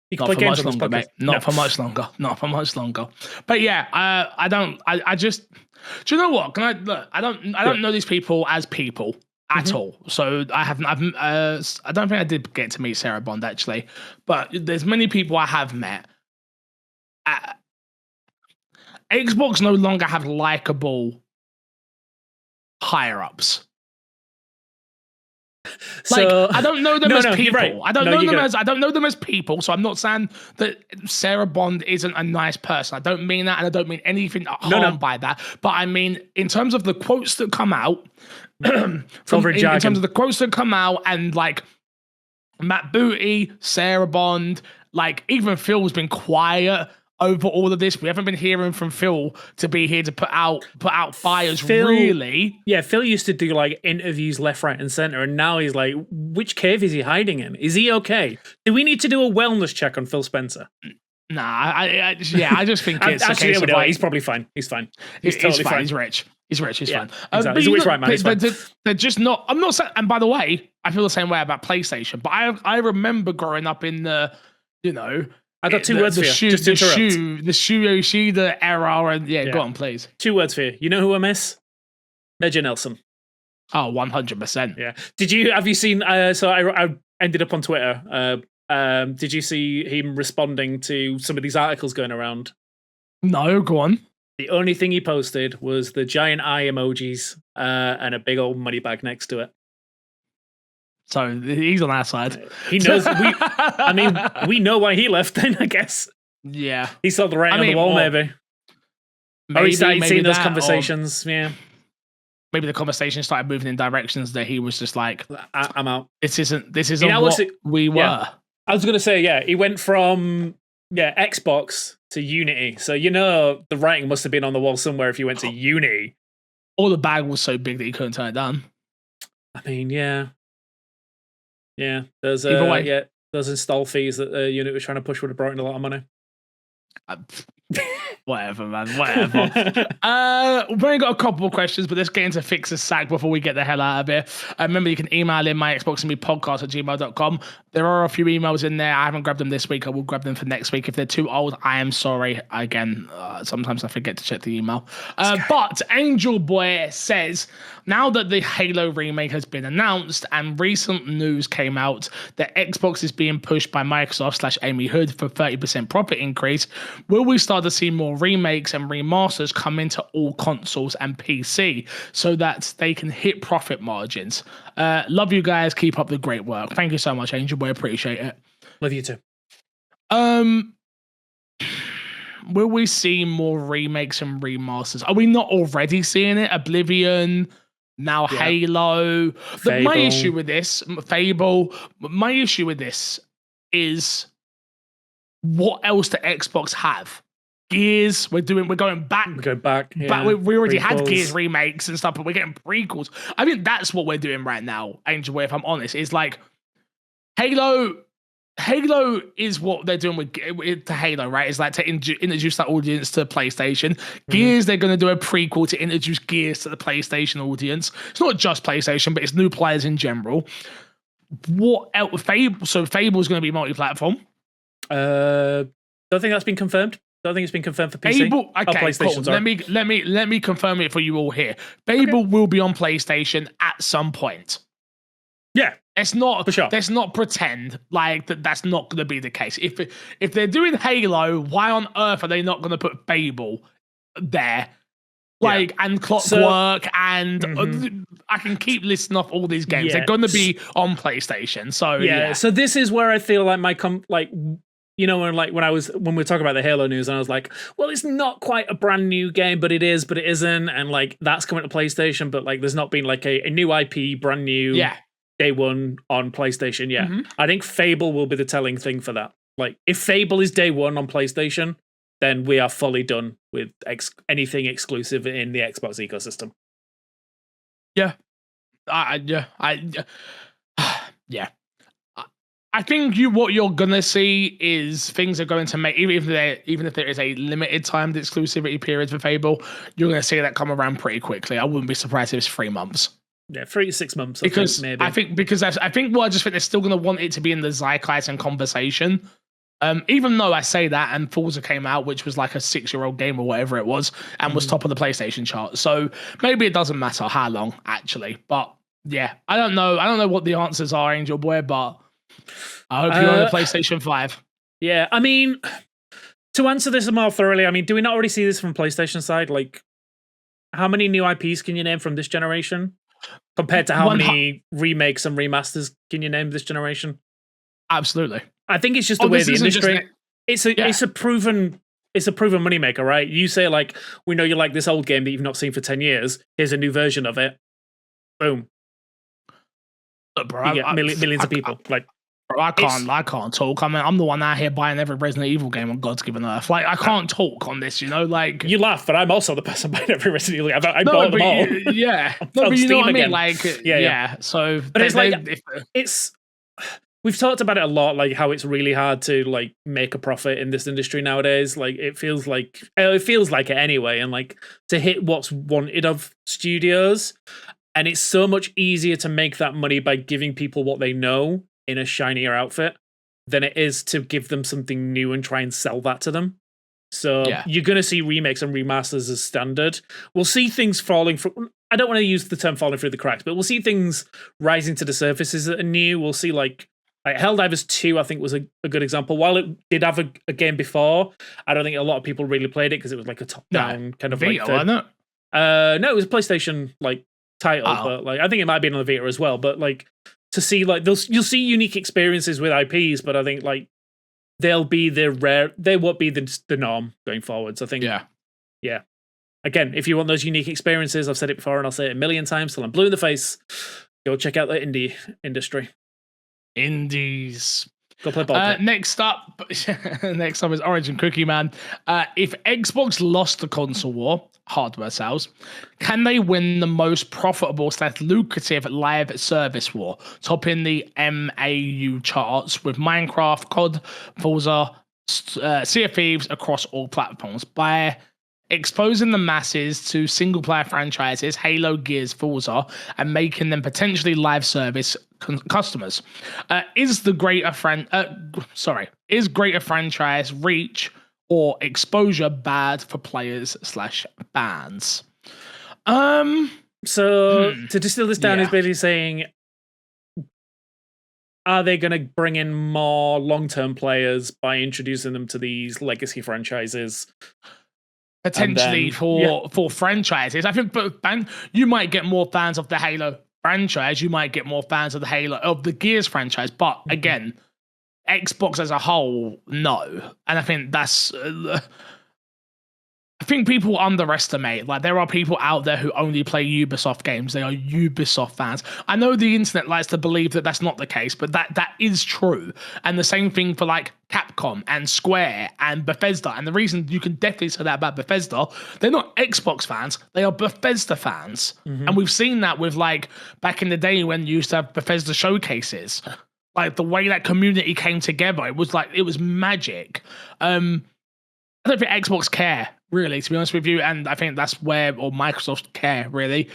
You can not play for games much on longer, mate. Not for much longer. Not for much longer. But yeah, I just. Do you know what? I don't know these people as people at all. So I don't think I did get to meet Sarah Bond actually, but there's many people I have met. Xbox no longer have likable higher ups. Like, I don't know them as people. Right. I don't know them as people. So I'm not saying that Sarah Bond isn't a nice person. I don't mean that, and I don't mean anything harm by that. But I mean, in terms of the quotes that come out, in terms of the quotes that come out, and like Matt Booty, Sarah Bond, like even Phil's been quiet over all of this. We haven't been hearing from Phil to be here to put out fires, really. Yeah, Phil used to do like interviews left, right, and center, and now he's like, which cave is he hiding in? Is he okay? Do we need to do a wellness check on Phil Spencer? Nah, I just think it's actually, he's probably fine. He's fine. He's totally fine. He's rich. He's rich. He's fine. Exactly. He's a rich white man. They're just not. I'm not saying. And by the way, I feel the same way about PlayStation. But I remember growing up in the, I got two words for you. Just interrupt. The Shu Yoshida era, and go on, please. 2 words for you. You know who I miss? Major Nelson. Oh, 100%. Yeah. Have you seen? So I ended up on Twitter. Did you see him responding to some of these articles going around? No, go on. The only thing he posted was the giant eye emojis and a big old money bag next to it. So he's on our side. He knows. We know why he left then, I guess. Yeah. He saw the writing on the wall, maybe. Or he started seeing those conversations, yeah. Maybe the conversation started moving in directions that he was just like, I'm out. This isn't what we were. Yeah. I was going to say, he went from Xbox to Unity. So, the writing must have been on the wall somewhere if you went to Unity. Or the bag was so big that you couldn't turn it down. I mean, yeah. Yeah, there's those install fees that the unit was trying to push would have brought in a lot of money. Whatever, man. Whatever. We've only got a couple of questions, but let's get into Fix a Sack before we get the hell out of here. Remember, you can email in my Xbox and Me podcast at gmail.com. There are a few emails in there. I haven't grabbed them this week. I will grab them for next week. If they're too old, I am sorry. Again, sometimes I forget to check the email. But Angel Boy says, now that the Halo remake has been announced and recent news came out that Xbox is being pushed by Microsoft / Amy Hood for 30% profit increase, will we start to see more remakes and remasters come into all consoles and PC so that they can hit profit margins? Love you guys. Keep up the great work. Thank you so much, Angel Boy. Appreciate it. Love you too. Will we see more remakes and remasters? Are we not already seeing it? Oblivion, now Halo. My issue with this, Fable, my issue with this is what else do Xbox have? Gears, we're going back. We go back. Yeah. But we already had Gears remakes and stuff, but we're getting prequels. I think that's what we're doing right now, Angel Way, if I'm honest. It's like Halo Halo is what they're doing with Halo, right? It's like to introduce that audience to PlayStation. Gears, they're going to do a prequel to introduce Gears to the PlayStation audience. It's not just PlayStation, but it's new players in general. What else? Fable. So Fable is going to be multi-platform. Don't think that's been confirmed. Don't think it's been confirmed for PC. Fable, okay, PlayStation. Cool. Sorry. Let me confirm it for you all here. Fable will be on PlayStation at some point. Yeah. It's not for sure. Let's not pretend like that's not going to be the case. If they're doing Halo, why on earth are they not going to put Fable there? Like, and Clockwork, and I can keep listing off all these games. They're going to be on PlayStation. So yeah. So this is where I feel like when we were talking about the Halo news, and I was like, well, it's not quite a brand new game, but it is, but it isn't, and like that's coming to PlayStation, but like there's not been like a new IP, brand new. Day one on PlayStation, I think Fable will be the telling thing for that. Like, if Fable is day one on PlayStation, then we are fully done with anything exclusive in the Xbox ecosystem. I think what you're gonna see is things are going to make even if there is a limited timed exclusivity period for Fable, you're gonna see that come around pretty quickly. I wouldn't be surprised if it's 3 months. Yeah, 3 to 6 months. I think they're still going to want it to be in the zeitgeist and conversation. Even though I say that, and Forza came out, which was like a 6-year-old game or whatever it was, and was top of the PlayStation chart. So maybe it doesn't matter how long, actually. But yeah, I don't know. I don't know what the answers are, Angel Boy, but I hope you're on a PlayStation 5. Yeah, I mean, to answer this more thoroughly, I mean, do we not already see this from PlayStation side? Like, how many new IPs can you name from this generation? Compared to how many remakes and remasters can you name this generation? Absolutely. I think it's just the way the industry. It's a proven moneymaker, right? You say like, we know you like this old game that you've not seen for 10 years. Here's a new version of it. Boom. Look, bro, you get millions of people. I can't talk. I mean, I'm the one out here buying every Resident Evil game on God's given earth. Like, I can't talk on this, like... You laugh, but I'm also the person buying every Resident Evil game. I bought them all. Yeah. But you know what I mean? Like, so... But it's we've talked about it a lot, like, how it's really hard to, like, make a profit in this industry nowadays. Like, it feels like it anyway. And, like, to hit what's wanted of studios. And it's so much easier to make that money by giving people what they know in a shinier outfit than it is to give them something new and try and sell that to them. So you're going to see remakes and remasters as standard. We'll see things falling from... I don't want to use the term falling through the cracks, but we'll see things rising to the surfaces that are new. We'll see like Helldivers 2, I think, was a good example. While it did have a game before, I don't think a lot of people really played it because it was like a top-down kind of Vita, like... wasn't it? No, it was a PlayStation like title, but like I think it might be on the Vita as well. But like... to see like you'll see unique experiences with IPs, but I think like they won't be the norm going forward. So I think yeah. Again, if you want those unique experiences, I've said it before and I'll say it a million times till I'm blue in the face. Go check out the indie industry. Indies. Go play ball. Next up is Origin Cookie Man. If Xbox lost the console war, hardware sales, can they win the most profitable / lucrative live service war, topping the MAU charts with Minecraft, COD, Forza, Sea of Thieves across all platforms by exposing the masses to single-player franchises, Halo, Gears, Forza, and making them potentially live service customers? Is greater franchise reach or exposure bad for players / fans? So to distill this down is basically saying, are they going to bring in more long-term players by introducing them to these legacy franchises? Potentially for franchises. I think you might get more fans of the Halo franchise. You might get more fans of the Gears franchise. But again, Xbox as a whole, no. And I think that's... I think people underestimate, like, there are people out there who only play Ubisoft games. They are Ubisoft fans. I know the internet likes to believe that that's not the case, but that is true. And the same thing for, like, Capcom and Square and Bethesda. And the reason you can definitely say that about Bethesda, they're not Xbox fans, they are Bethesda fans. And we've seen that with, like, back in the day when you used to have Bethesda showcases. like the way that community came together, it was magic. I don't think Xbox care, really, to be honest with you, and I think that's where, or Microsoft care, really,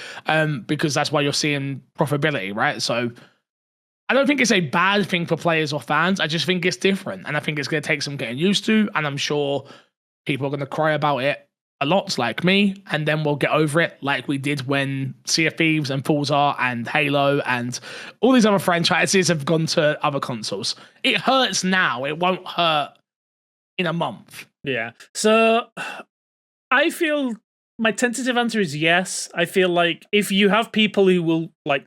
because that's why you're seeing profitability, right? So I don't think it's a bad thing for players or fans. I just think it's different, and I think it's going to take some getting used to, and I'm sure people are going to cry about it a lot, like me, and then we'll get over it like we did when Sea of Thieves and Forza and Halo and all these other franchises have gone to other consoles. It hurts now. It won't hurt in a month. Yeah. So I feel my tentative answer is yes. I feel like if you have people who will like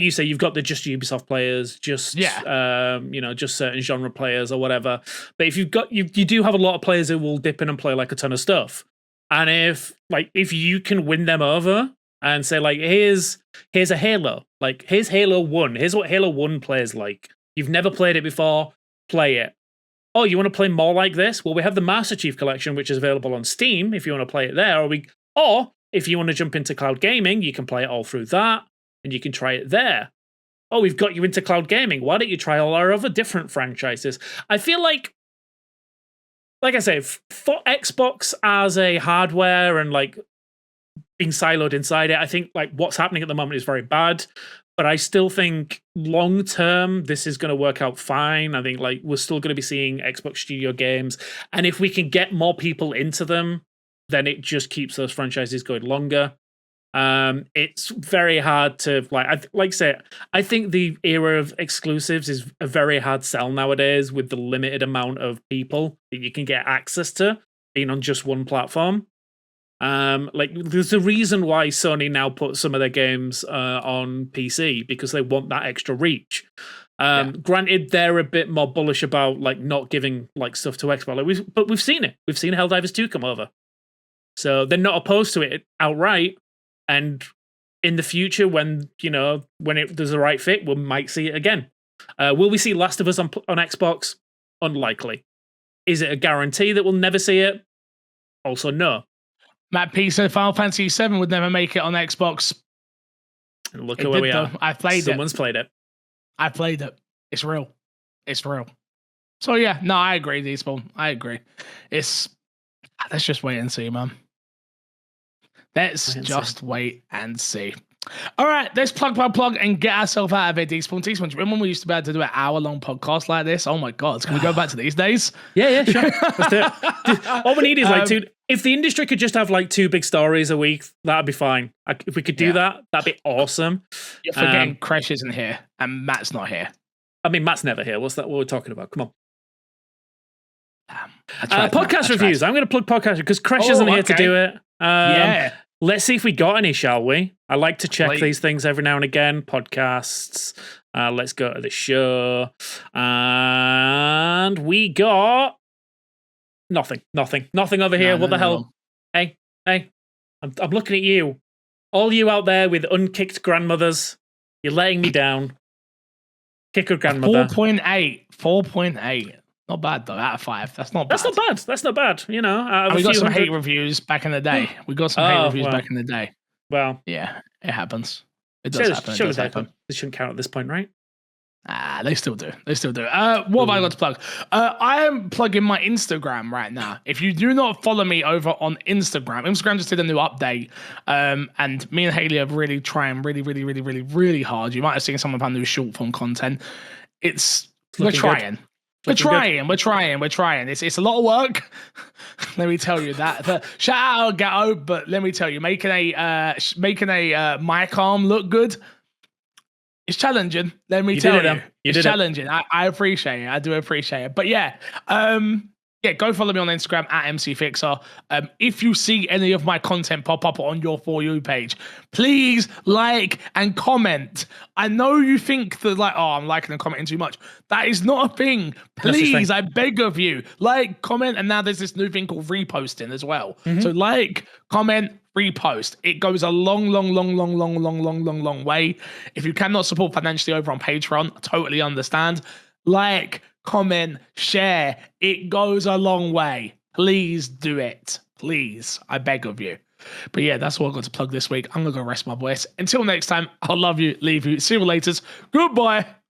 you say, you've got the just Ubisoft players, just just certain genre players or whatever. But if you do have a lot of players who will dip in and play like a ton of stuff. And if you can win them over and say like, here's a Halo, like here's Halo 1, here's what Halo 1 plays like. You've never played it before, play it. Oh, you want to play more like this? Well, we have the Master Chief Collection, which is available on Steam if you want to play it there. Or if you want to jump into cloud gaming, you can play it all through that, and you can try it there. Oh, we've got you into cloud gaming. Why don't you try all our other different franchises? I feel like I say, for Xbox as a hardware and like being siloed inside it, I think like what's happening at the moment is very bad. But I still think long term, this is going to work out fine. I think like we're still going to be seeing Xbox Studio games. And if we can get more people into them, then it just keeps those franchises going longer. It's very hard to I think the era of exclusives is a very hard sell nowadays with the limited amount of people that you can get access to being on just one platform. There's a reason why Sony now put some of their games on PC, because they want that extra reach. Granted, they're a bit more bullish about like not giving like stuff to Xbox. But we've seen it. We've seen Helldivers 2 come over, so they're not opposed to it outright. And in the future, when there's the right fit, we might see it again. Will we see Last of Us on Xbox? Unlikely. Is it a guarantee that we'll never see it? Also, no. Matt P said Final Fantasy VII would never make it on Xbox. And look at where we are. I played Someone's played it. I played it. It's real. It's real. So yeah, no, I agree, Despawn. I agree. Let's just wait and see, man. Let's just wait and see. All right, let's plug and get ourselves out of it, Despawn. Do you remember when we used to be able to do an hour-long podcast like this? Oh my God, can we go back to these days? Yeah, sure. Let's do it. All we need is like two. If the industry could just have like 2 big stories a week, that'd be fine. If we could do that, that'd be awesome. You're forgetting Crash isn't here and Matt's not here. I mean, Matt's never here. What's that? What we're talking about? Come on. Podcast reviews. I'm going to plug podcast because Crash isn't here to do it. Yeah. Let's see if we got any, shall we? I like to check these things every now and again. Podcasts. Let's go to the show. And we got nothing over here. What the hell? Hey, I'm looking at you. All you out there with unkicked grandmothers. You're letting me down. Kick a grandmother. 4.8. Not bad though. Out of 5. That's not bad. That's not bad. You know, we got some hate reviews back in the day. Back in the day. Well, yeah, it happens. It does happen. This shouldn't count at this point, right? They still do. What have I got to plug? I am plugging my Instagram right now. If you do not follow me over on Instagram just did a new update. And me and Haley are really trying really hard. You might have seen some of our new short form content. We're trying. We're trying. It's a lot of work. Let me tell you that. Shout out Gatto, but let me tell you, making a mic arm look good, it's challenging. Let me tell you, it's challenging. I appreciate it. I do appreciate it. But yeah, go follow me on Instagram at MCFixer. If you see any of my content pop up on your For You page, please like and comment. I know you think that I'm liking and commenting too much. That is not a thing. Please, I beg of you, like, comment, and now there's this new thing called reposting as well. Mm-hmm. So like, comment, repost. It goes a long way. If you cannot support financially over on Patreon, I totally understand. Like, comment, share. It goes a long way. Please do it. Please. I beg of you. But yeah, that's all I've got to plug this week. I'm gonna go rest my voice. Until next time, I'll love you, leave you. See you later. Goodbye.